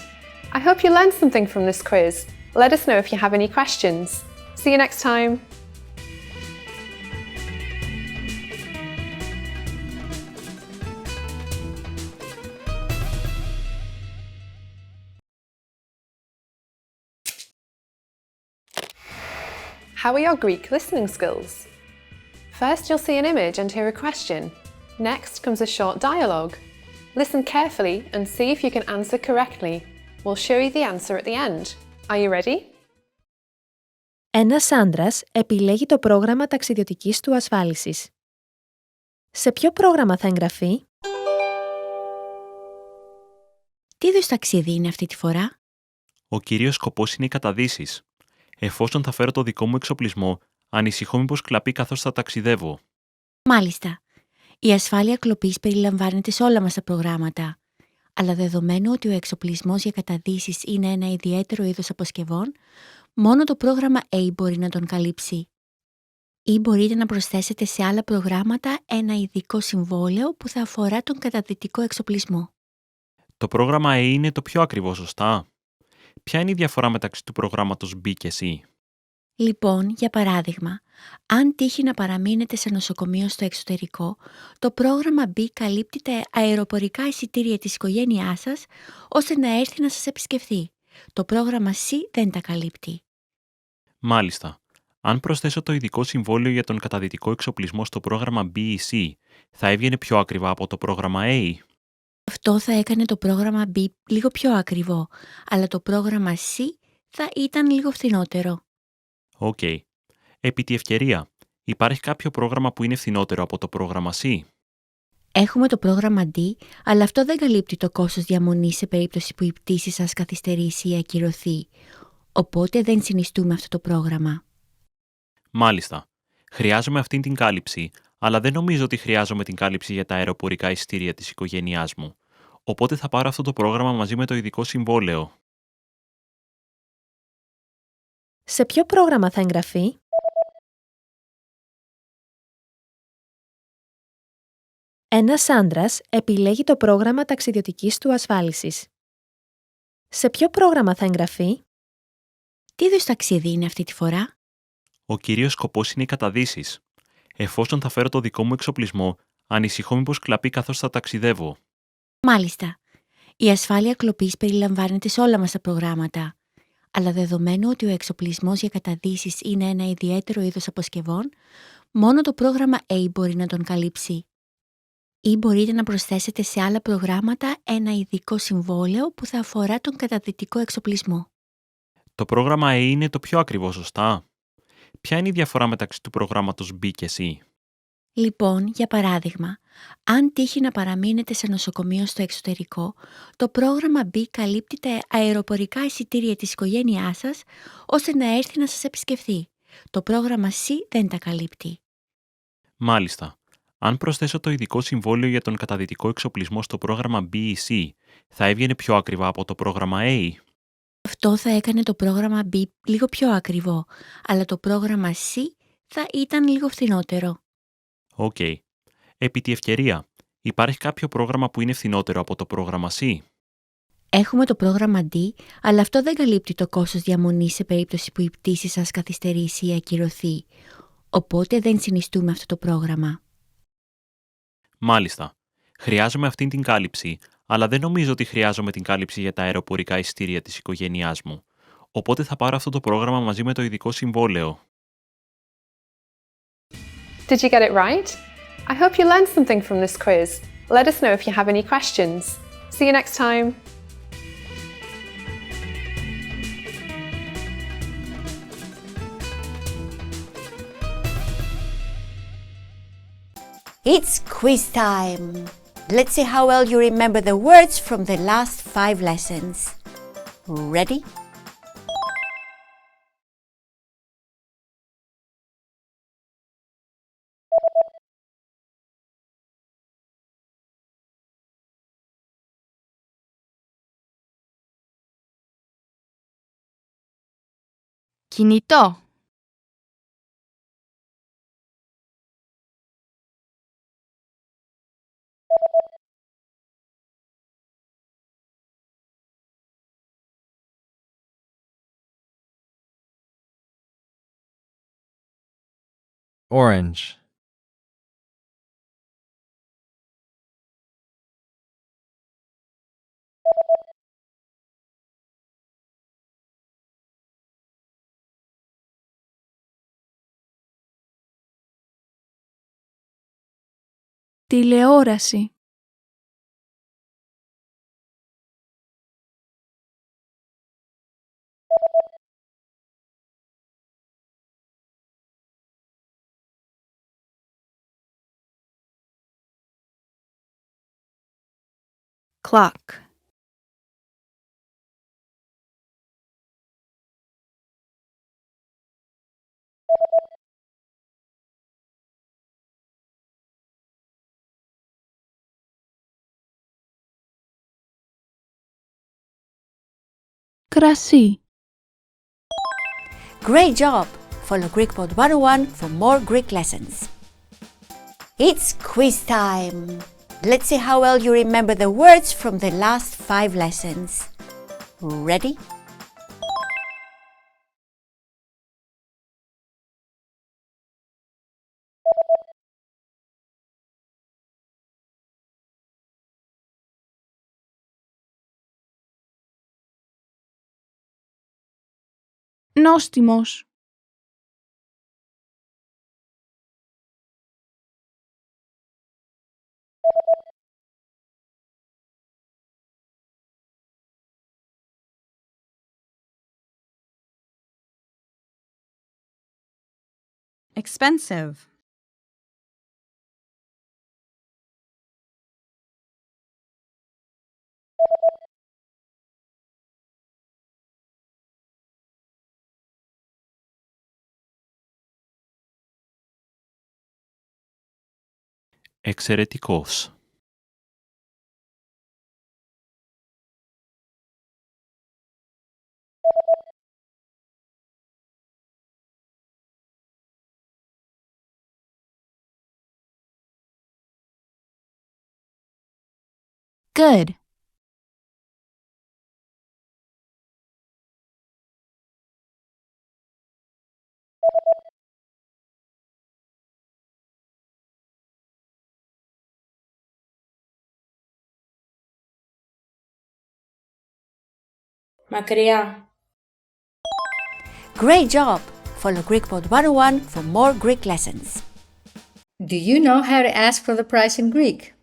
Speaker 1: I hope you learned something from this quiz. Let us know if you have any questions. See you next time. How are your Greek listening skills? First, you'll see an image and hear a question. Next comes a short dialogue. Listen carefully and see if you can answer correctly. We'll show you the answer at the end. Are you ready?
Speaker 9: Ένας άντρας επιλέγει το πρόγραμμα ταξιδιωτικής του ασφάλισης. Σε ποιο πρόγραμμα θα εγγραφεί?
Speaker 5: Τι είδους ταξίδι είναι αυτή τη φορά?
Speaker 10: Ο κύριος σκοπός είναι οι καταδύσεις. Εφόσον θα φέρω το δικό μου εξοπλισμό, ανησυχώ μήπως κλαπεί καθώς θα ταξιδεύω.
Speaker 5: Μάλιστα. Η ασφάλεια κλοπής περιλαμβάνεται σε όλα μας τα προγράμματα. Αλλά δεδομένου ότι ο εξοπλισμός για καταδύσεις είναι ένα ιδιαίτερο είδος αποσκευών, μόνο το πρόγραμμα A μπορεί να τον καλύψει. Ή μπορείτε να προσθέσετε σε άλλα προγράμματα ένα ειδικό συμβόλαιο που θα αφορά τον καταδυτικό εξοπλισμό.
Speaker 10: Το πρόγραμμα A είναι το πιο ακριβό, σωστά? Ποια είναι η διαφορά μεταξύ του προγράμματος B και C?
Speaker 5: Λοιπόν, για παράδειγμα, αν τύχει να παραμείνετε σε νοσοκομείο στο εξωτερικό, το πρόγραμμα B καλύπτει τα αεροπορικά εισιτήρια της οικογένειάς σας, ώστε να έρθει να σας επισκεφθεί. Το πρόγραμμα C δεν τα καλύπτει.
Speaker 10: Μάλιστα. Αν προσθέσω το ειδικό συμβόλαιο για τον καταδυτικό εξοπλισμό στο πρόγραμμα B ή C, θα έβγαινε πιο ακριβά από το πρόγραμμα A.
Speaker 5: Αυτό θα έκανε το πρόγραμμα B λίγο πιο ακριβό, αλλά το πρόγραμμα C θα ήταν λίγο φθηνότερο.
Speaker 10: Οκ. Επί τη ευκαιρία, υπάρχει κάποιο πρόγραμμα που είναι φθηνότερο από το πρόγραμμα C?
Speaker 5: Έχουμε το πρόγραμμα D, αλλά αυτό δεν καλύπτει το κόστος διαμονής σε περίπτωση που η πτήση σας καθυστερήσει ή ακυρωθεί. Οπότε δεν συνιστούμε αυτό το πρόγραμμα.
Speaker 10: Μάλιστα. Χρειάζομαι αυτή την κάλυψη, αλλά δεν νομίζω ότι χρειάζομαι την κάλυψη για τα αεροπορικά εισιτήρια της οικογένειάς μου. Οπότε θα πάρω αυτό το πρόγραμμα μαζί με το ειδικό συμβόλαιο.
Speaker 9: Σε ποιο πρόγραμμα θα εγγραφεί? Ένας άντρας επιλέγει το πρόγραμμα ταξιδιωτικής του ασφάλισης. Σε ποιο πρόγραμμα θα εγγραφεί?
Speaker 5: Τι είδους ταξίδι είναι αυτή τη φορά?
Speaker 10: Ο κύριος σκοπός είναι οι καταδύσεις. Εφόσον θα φέρω το δικό μου εξοπλισμό, ανησυχώ μήπως κλαπεί καθώς θα ταξιδεύω.
Speaker 5: Μάλιστα. Η ασφάλεια κλοπής περιλαμβάνεται σε όλα μας τα προγράμματα. Αλλά δεδομένου ότι ο εξοπλισμός για καταδύσεις είναι ένα ιδιαίτερο είδος αποσκευών, μόνο το πρόγραμμα A μπορεί να τον καλύψει. Ή μπορείτε να προσθέσετε σε άλλα προγράμματα ένα ειδικό συμβόλαιο που θα αφορά τον καταδυτικό εξοπλισμό.
Speaker 10: Το πρόγραμμα A είναι το πιο ακριβό, σωστά? Ποια είναι η διαφορά μεταξύ του προγράμματος B και C?
Speaker 5: Λοιπόν, για παράδειγμα, αν τύχει να παραμείνετε σε νοσοκομείο στο εξωτερικό, το πρόγραμμα B καλύπτει τα αεροπορικά εισιτήρια της οικογένειάς σας, ώστε να έρθει να σας επισκεφθεί. Το πρόγραμμα C δεν τα καλύπτει.
Speaker 10: Μάλιστα. Αν προσθέσω το ειδικό συμβόλαιο για τον καταδυτικό εξοπλισμό στο πρόγραμμα B ή C, θα έβγαινε πιο ακριβά από το πρόγραμμα A.
Speaker 5: Αυτό θα έκανε το πρόγραμμα B λίγο πιο ακριβό, αλλά το πρόγραμμα C θα ήταν λίγο φθηνότερο.
Speaker 10: Οκ. Επί τη ευκαιρία, υπάρχει κάποιο πρόγραμμα που είναι φθηνότερο από το πρόγραμμα C?
Speaker 5: Έχουμε το πρόγραμμα D, αλλά αυτό δεν καλύπτει το κόστος διαμονής σε περίπτωση που η πτήση σας καθυστερήσει ή ακυρωθεί. Οπότε δεν συνιστούμε αυτό το πρόγραμμα.
Speaker 10: Μάλιστα. Χρειάζομαι αυτήν την κάλυψη, αλλά δεν νομίζω ότι χρειάζομαι την κάλυψη για τα αεροπορικά εισιτήρια της οικογένειάς μου. Οπότε θα πάρω αυτό το πρόγραμμα μαζί με το ειδικό συμβόλαιο.
Speaker 1: Did you get it right? I hope you learned something from this quiz. Let us know if you have any questions. See you next time.
Speaker 3: It's quiz time! Let's see how well you remember the words from the last 5 lessons. Ready?
Speaker 11: Κινητό.
Speaker 12: Orange.
Speaker 11: Τηλεόραση. Clock. Κρασί.
Speaker 3: Great job! Follow GreekPod 101 for more Greek lessons. It's quiz time! Let's see how well you remember the words from the last 5 lessons. Ready?
Speaker 11: Νόστιμος.
Speaker 13: Expensive.
Speaker 10: Εξαιρετικός.
Speaker 11: Good.
Speaker 14: Μακριά.
Speaker 3: Great job! Follow GreekPod 101 for more Greek lessons.
Speaker 12: Do you know how to ask for the price in Greek?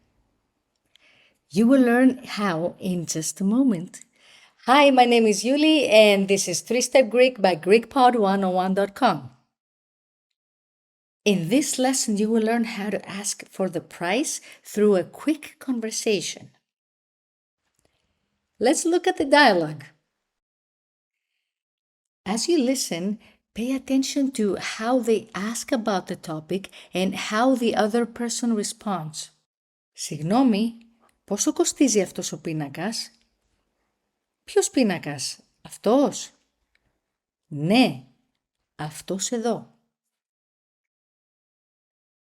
Speaker 12: You will learn how in just a moment. Hi, my name is Yuli, and this is 3-Step Greek by GreekPod101.com. In this lesson, you will learn how to ask for the price through a quick conversation. Let's look at the dialogue. As you listen, pay attention to how they ask about the topic and how the other person responds. Συγγνώμη, πόσο κοστίζει αυτός ο πίνακας? Ποιος πίνακας? Αυτός? Ναι, αυτός εδώ.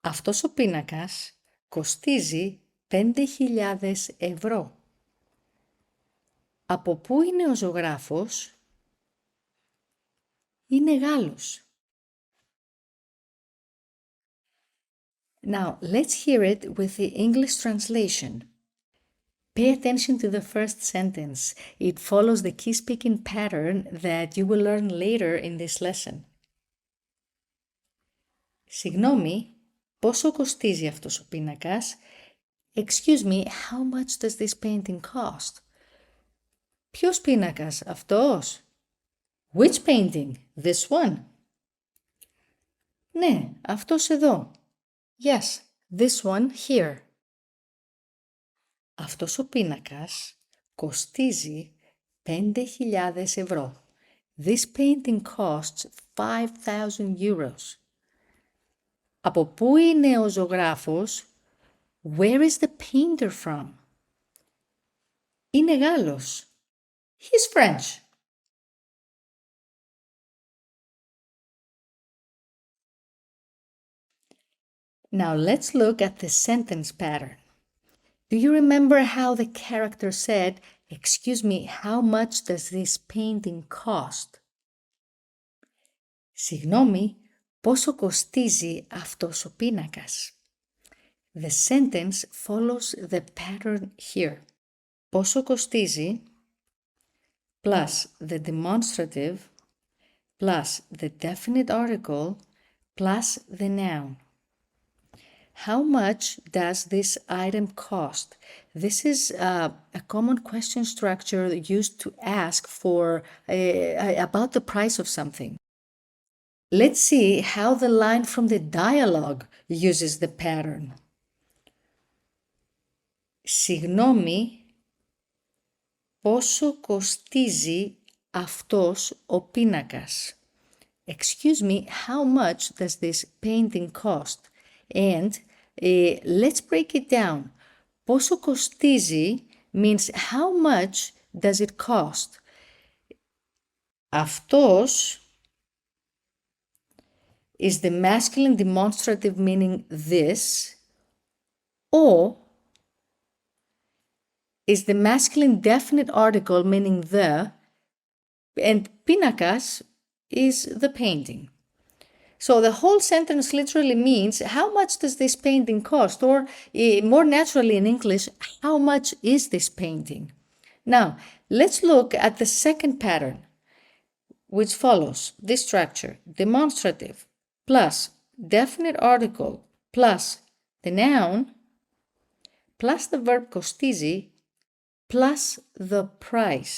Speaker 12: Αυτός ο πίνακας κοστίζει 5.000 ευρώ. Από πού είναι ο ζωγράφος? Είναι Γάλλος. Now, let's hear it with the English translation. Pay attention to the first sentence. It follows the key speaking pattern that you will learn later in this lesson. Συγγνώμη, πόσο κοστίζει αυτός ο πίνακας? Excuse me, how much does this painting cost? Ποιος πίνακας? Αυτός? Which painting? This one? Ναι, αυτός εδώ. Yes, this one here. Αυτός ο πίνακας κοστίζει 5.000 ευρώ. This painting costs 5,000 euros. Από πού είναι ο ζωγράφος? Where is the painter from? Είναι Γάλλος. He's French. Now let's look at the sentence pattern. Do you remember how the character said, "Excuse me, how much does this painting cost?" Συγγνώμη, πόσο κοστίζει αυτός ο πίνακας? The sentence follows the pattern here. Πόσο κοστίζει plus the demonstrative plus the definite article plus the noun. How much does this item cost? This is a common question structure used to ask for about the price of something. Let's see how the line from the dialogue uses the pattern. Συγγνώμη, πόσο κοστίζει αυτός ο πίνακας? Excuse me, how much does this painting cost? And let's break it down. Πόσο κοστίζει means how much does it cost? Αυτός is the masculine demonstrative meaning this, or is the masculine definite article meaning the, and πίνακας is the painting. So the whole sentence literally means, how much does this painting cost? Or more naturally in English, how much is this painting? Now, let's look at the second pattern, which follows this structure: demonstrative plus definite article plus the noun plus the verb κοστίζει plus the price.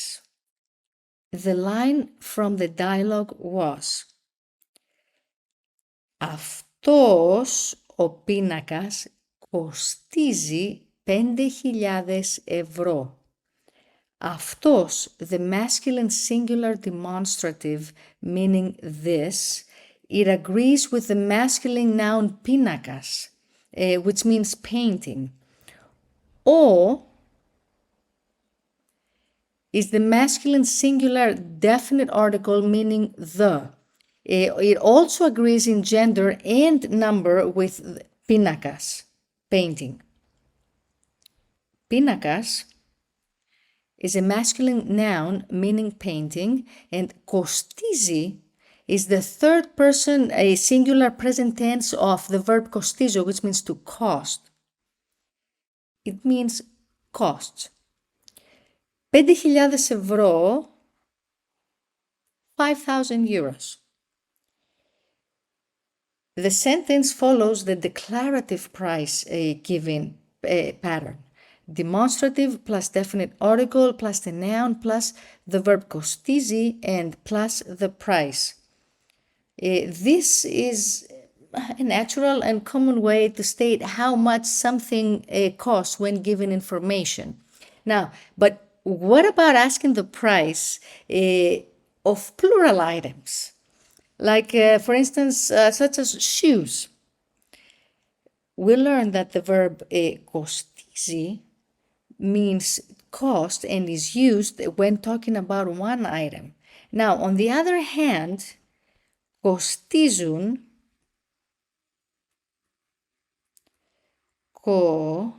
Speaker 12: The line from the dialogue was, αυτός ο πίνακας κοστίζει 5.000 ευρώ. Αυτός, the masculine singular demonstrative meaning this, it agrees with the masculine noun πίνακας, which means painting. Or is the masculine singular definite article meaning the. It also agrees in gender and number with πίνακας, painting. Πίνακας is a masculine noun meaning painting, and κοστίζει is the third person, a singular present tense of the verb κοστίζω, which means to cost. It means costs. 5.000 ευρώ, 5,000 euros. The sentence follows the declarative price given pattern. Demonstrative plus definite article plus the noun plus the verb κοστίζει and plus the price. This is a natural and common way to state how much something costs when given information. Now, but what about asking the price of plural items? Like, for instance, such as shoes. We learned that the verb κοστίζει means cost and is used when talking about one item. Now, on the other hand, κοστίζουν, κοστίζουν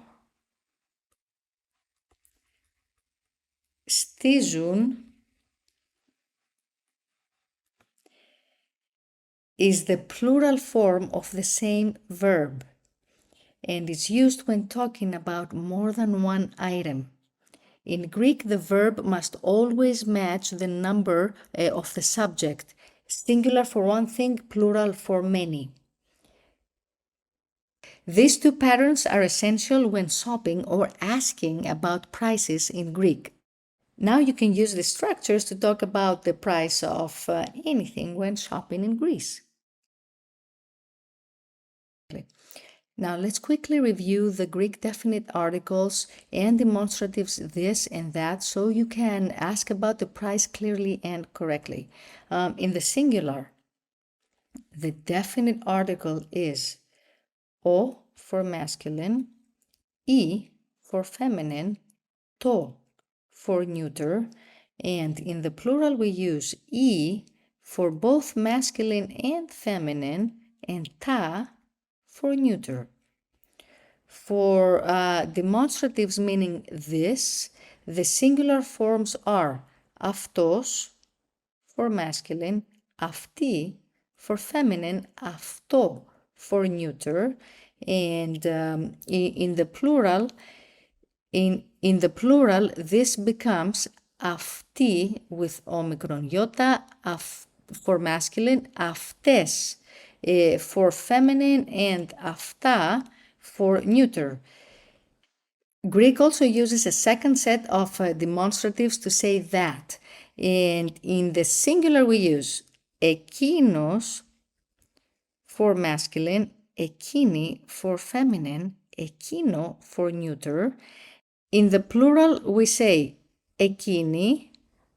Speaker 12: is the plural form of the same verb and is used when talking about more than one item. In Greek, the verb must always match the number of the subject, singular for one thing, plural for many. These two patterns are essential when shopping or asking about prices in Greek. Now you can use the structures to talk about the price of anything when shopping in Greece. Now let's quickly review the Greek definite articles and demonstratives this and that so you can ask about the price clearly and correctly. In the singular, the definite article is o for masculine, e for feminine, to for neuter, and in the plural we use e for both masculine and feminine and ta for neuter. For demonstratives meaning this, the singular forms are αυτός for masculine, αυτή for feminine, αυτό for neuter, and in the plural, this becomes αυτή with omicron iota for masculine, αυτές for feminine, and αυτά for neuter. Greek also uses a second set of demonstratives to say that, and in the singular we use εκείνος for masculine, εκείνη for feminine, εκείνο for neuter. In the plural we say εκείνοι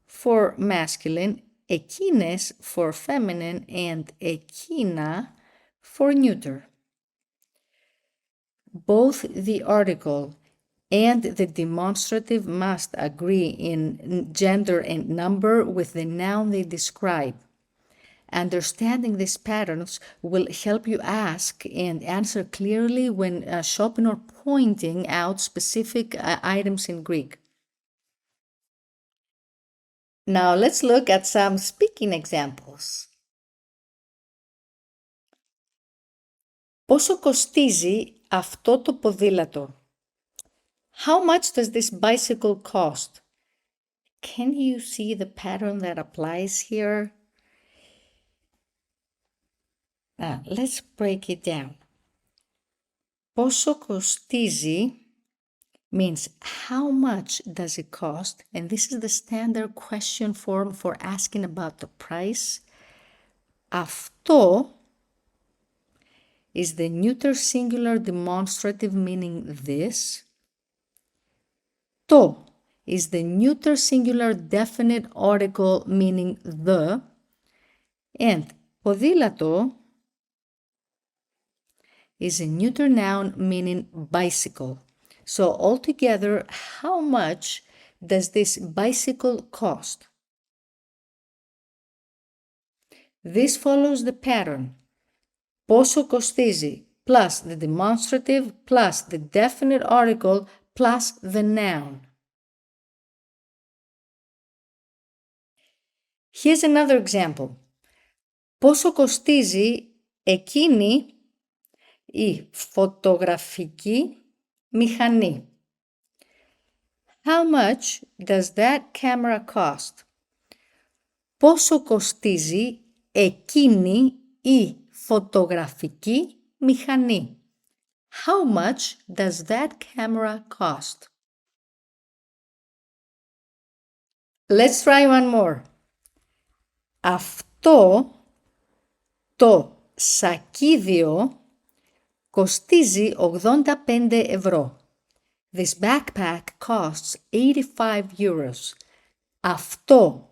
Speaker 12: for masculine, εκείνες for feminine, and εκείνα for neuter. Both the article and the demonstrative must agree in gender and number with the noun they describe. Understanding these patterns will help you ask and answer clearly when shopping or pointing out specific items in Greek. Now let's look at some speaking examples. Πόσο κοστίζει αυτό το ποδήλατο? How much does this bicycle cost? Can you see the pattern that applies here? Now, let's break it down. Πόσο κοστίζει means how much does it cost, and this is the standard question form for asking about the price. Αυτό is the neuter singular demonstrative meaning this. Το is the neuter singular definite article meaning the. And ποδήλατο is a neuter noun meaning bicycle. So altogether, how much does this bicycle cost? This follows the pattern. Πόσο κοστίζει plus the demonstrative plus the definite article plus the noun. Here's another example. Πόσο κοστίζει εκείνη η φωτογραφική μηχανή? How much does that camera cost? Πόσο κοστίζει εκείνη η φωτογραφική μηχανή? How much does that camera cost? Let's try one more. Αυτό το σακίδιο κοστίζει 85 ευρώ. This backpack costs 85 euros. Αυτό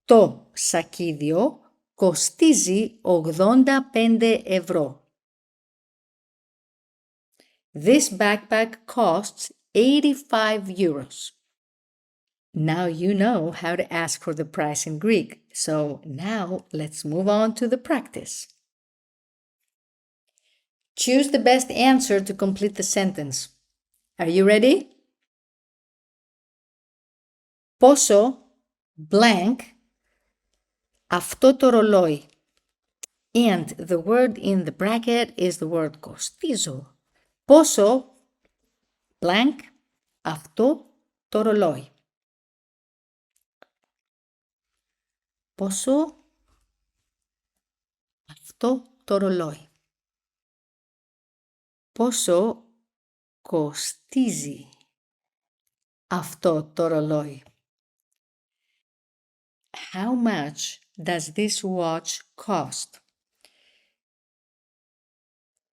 Speaker 12: το σακίδιο κοστίζει 85 ευρώ. This backpack costs 85 euros. Now you know how to ask for the price in Greek. So now let's move on to the practice. Choose the best answer to complete the sentence. Are you ready? Πόσο blank αυτό το ρολόι. And the word in the bracket is the word κοστίζω. Πόσο blank αυτό το ρολόι. Πόσο αυτό το ρολόι. Πόσο κοστίζει αυτό το ρολόι. How much does this watch cost?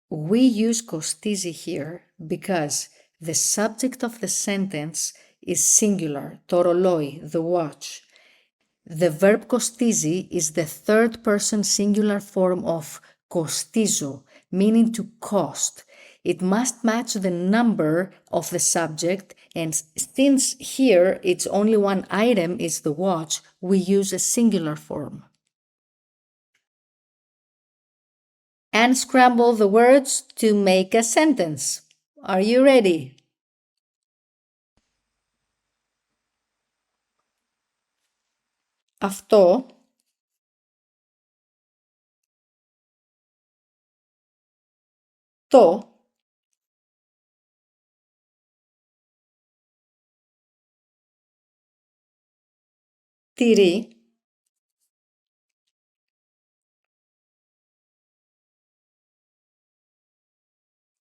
Speaker 12: We use κοστίζει here because the subject of the sentence is singular, το ρολόι, the watch. The verb κοστίζει is the third person singular form of κοστίζω, meaning to cost. It must match the number of the subject, and since here it's only one item is the watch, we use a singular form. Unscramble the words to make a sentence. Are you ready? Αυτό το τυρί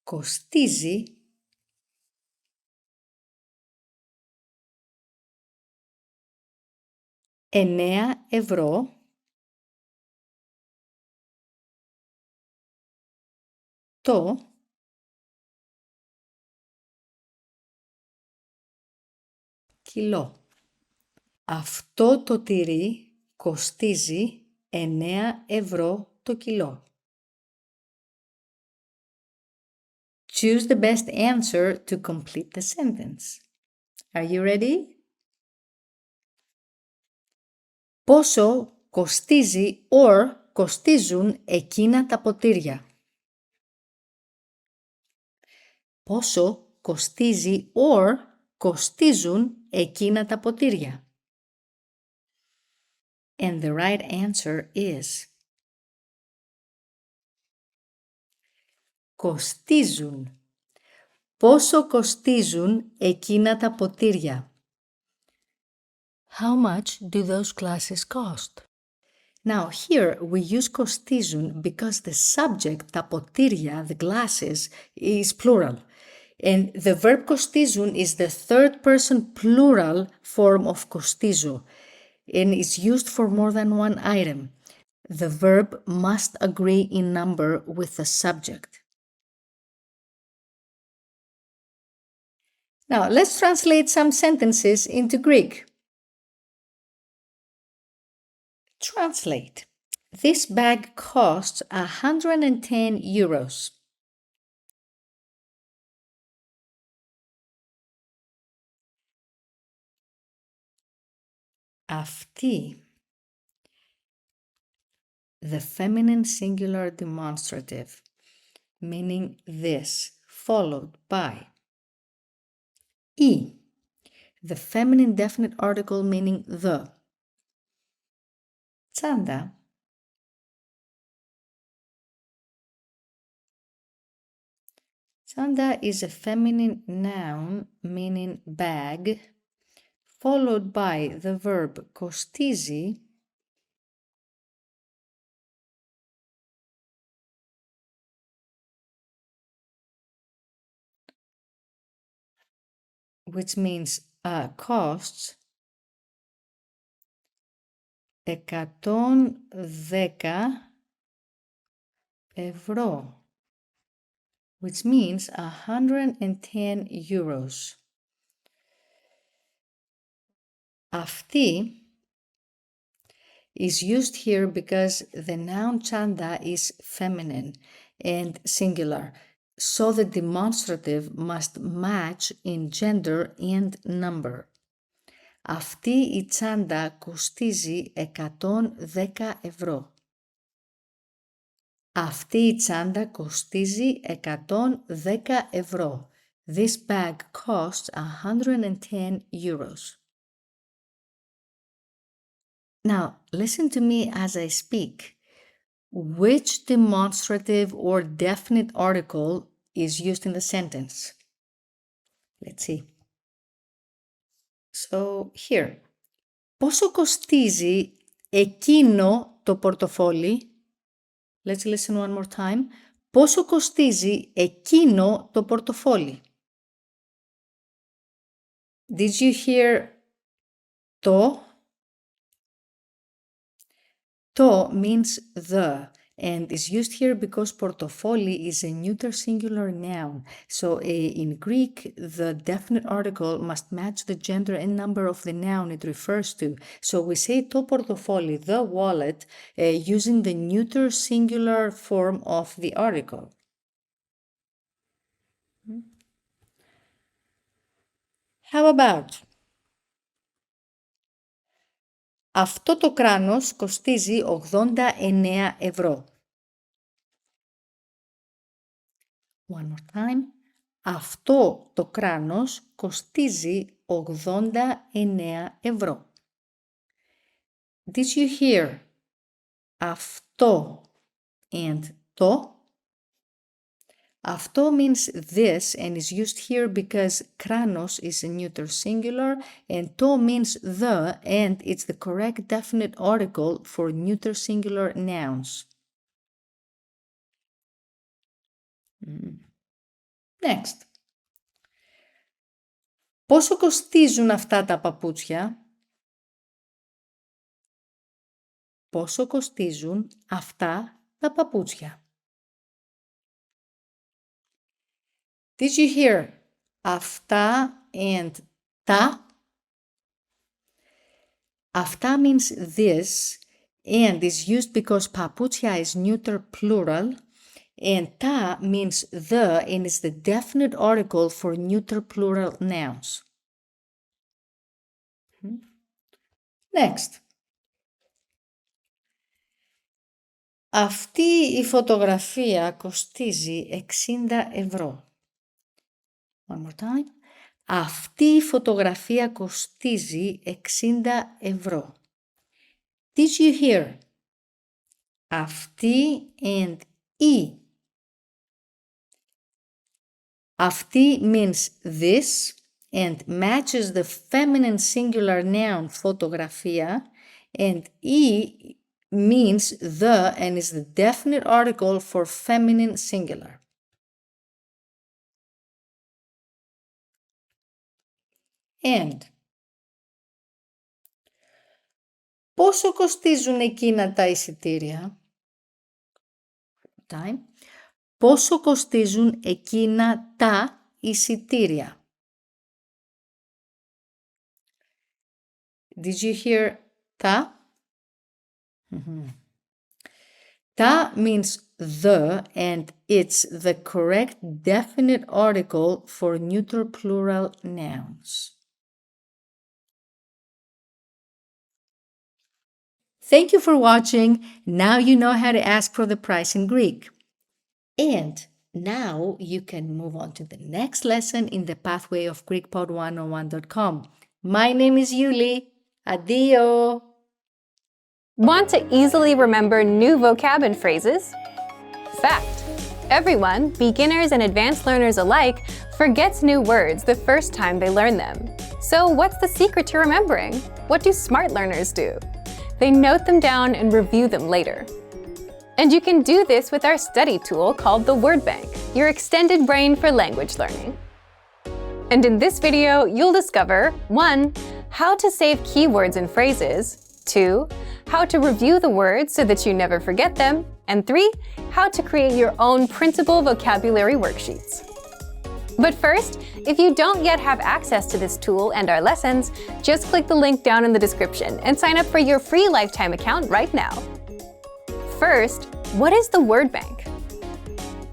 Speaker 12: κοστίζει 9 ευρώ το κιλό. Αυτό το τυρί κοστίζει 9 ευρώ το κιλό. Choose the best answer to complete the sentence. Are you ready? Πόσο κοστίζει or κοστίζουν εκείνα τα ποτήρια. Πόσο κοστίζει or κοστίζουν εκείνα τα ποτήρια. And the right answer is κοστίζουν. Πόσο κοστίζουν εκείνα τα ποτήρια. How much do those glasses cost? Now here we use κοστίζουν because the subject, τα ποτήρια, the glasses, is plural. And the verb κοστίζουν is the third person plural form of κοστίζω and is used for more than one item. The verb must agree in number with the subject. Now let's translate some sentences into Greek. Translate. This bag costs 110 euros. Αυτή. The feminine singular demonstrative, meaning this, followed by η. The feminine definite article meaning the. Τσάντα. Τσάντα is a feminine noun meaning bag, followed by the verb κοστίζει which means costs, 110 ευρώ, which means 110 euros. Αυτή is used here because the noun chanda is feminine and singular, so the demonstrative must match in gender and number. Αυτή η τσάντα κοστίζει 110 ευρώ. Αυτή η τσάντα κοστίζει 110 ευρώ. This bag costs 110 euros. Now, listen to me as I speak. Which demonstrative or definite article is used in the sentence? Let's see. So, here. Πόσο κοστίζει εκείνο το πορτοφόλι? Let's listen one more time. Πόσο κοστίζει εκείνο το πορτοφόλι? Did you hear το? Το means the and is used here because portofoli is a neuter singular noun. So in Greek, the definite article must match the gender and number of the noun it refers to. So we say το portofoli, the wallet, using the neuter singular form of the article. How about? Αυτό το κράνος κοστίζει 89 ευρώ. One more time. Αυτό το κράνος κοστίζει 89 ευρώ. Did you hear αυτό and το? Αυτό means this and is used here because kranos is a neuter singular and to means the and it's the correct definite article for neuter singular nouns. Next. Πόσο κοστίζουν αυτά τα παπούτσια? Πόσο κοστίζουν αυτά τα παπούτσια? Did you hear αυτά and τα? Αυτά means this and is used because papuchia is neuter plural and ta means the and is the definite article for neuter plural nouns. Next. Αυτή η φωτογραφία κοστίζει 60 ευρώ. One more time. Αυτή η φωτογραφία κοστίζει 60 ευρώ. Did you hear? Αυτή and η. Αυτή means this and matches the feminine singular noun φωτογραφία and η means the and is the definite article for feminine singular. And. Πόσο κοστίζουν εκείνα τα εισιτήρια? Time. Πόσο κοστίζουν εκείνα τα εισιτήρια? Did you hear τα? Τα means the and it's the correct definite article for neuter plural nouns. Thank you for watching. Now you know how to ask for the price in Greek. And now you can move on to the next lesson in the pathway of GreekPod101.com. My name is Yuli. Addio!
Speaker 1: Want to easily remember new vocab and phrases? Fact: everyone, beginners and advanced learners alike, forgets new words the first time they learn them. So what's the secret to remembering? What do smart learners do? They note them down and review them later. And you can do this with our study tool called the Word Bank, your extended brain for language learning. And in this video, you'll discover 1. How to save keywords and phrases, 2. How to review the words so that you never forget them, and 3. How to create your own printable vocabulary worksheets. But first, if you don't yet have access to this tool and our lessons, just click the link down in the description and sign up for your free lifetime account right now. First, what is the Word Bank?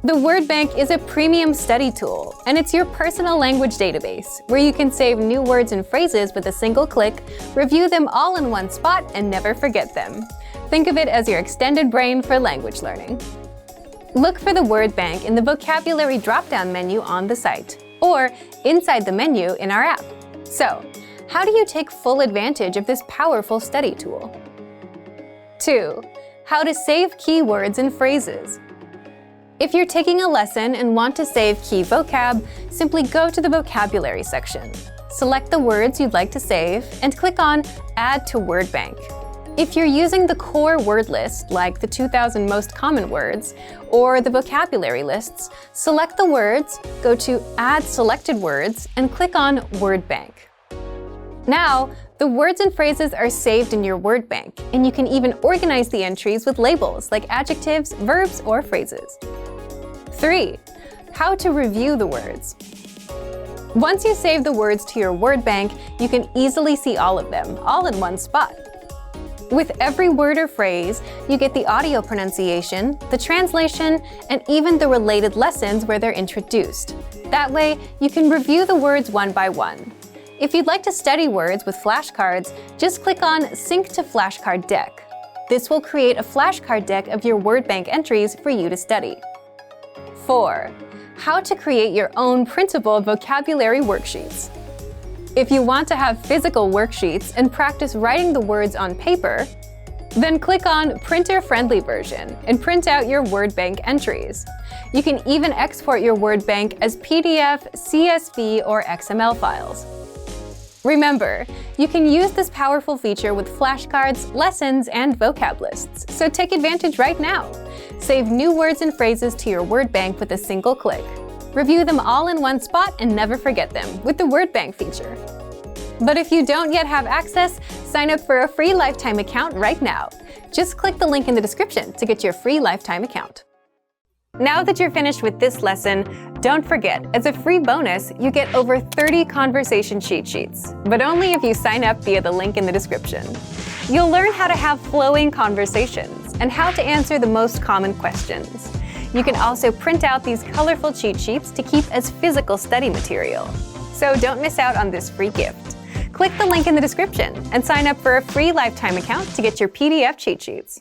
Speaker 1: The Word Bank is a premium study tool, and it's your personal language database where you can save new words and phrases with a single click, review them all in one spot, and never forget them. Think of it as your extended brain for language learning. Look for the Word Bank in the vocabulary drop-down menu on the site, or inside the menu in our app. So, how do you take full advantage of this powerful study tool? 2. How to save keywords and phrases. If you're taking a lesson and want to save key vocab, simply go to the vocabulary section. Select the words you'd like to save and click on Add to Word Bank. If you're using the core word list, like the 2,000 most common words, or the vocabulary lists, select the words, go to Add Selected Words, and click on Word Bank. Now, the words and phrases are saved in your Word Bank, and you can even organize the entries with labels like adjectives, verbs, or phrases. 3. How to review the words. Once you save the words to your Word Bank, you can easily see all of them, all in one spot. With every word or phrase, you get the audio pronunciation, the translation, and even the related lessons where they're introduced. That way, you can review the words one by one. If you'd like to study words with flashcards, just click on Sync to Flashcard Deck. This will create a flashcard deck of your Word Bank entries for you to study. 4. How to create your own printable vocabulary worksheets. If you want to have physical worksheets and practice writing the words on paper, then click on Printer-Friendly Version and print out your Word Bank entries. You can even export your Word Bank as PDF, CSV, or XML files. Remember, you can use this powerful feature with flashcards, lessons, and vocab lists, so take advantage right now. Save new words and phrases to your Word Bank with a single click. Review them all in one spot and never forget them with the Word Bank feature. But if you don't yet have access, sign up for a free lifetime account right now. Just click the link in the description to get your free lifetime account. Now that you're finished with this lesson, don't forget, as a free bonus, you get over 30 conversation cheat sheets, but only if you sign up via the link in the description. You'll learn how to have flowing conversations and how to answer the most common questions. You can also print out these colorful cheat sheets to keep as physical study material. So don't miss out on this free gift. Click the link in the description and sign up for a free lifetime account to get your PDF cheat sheets.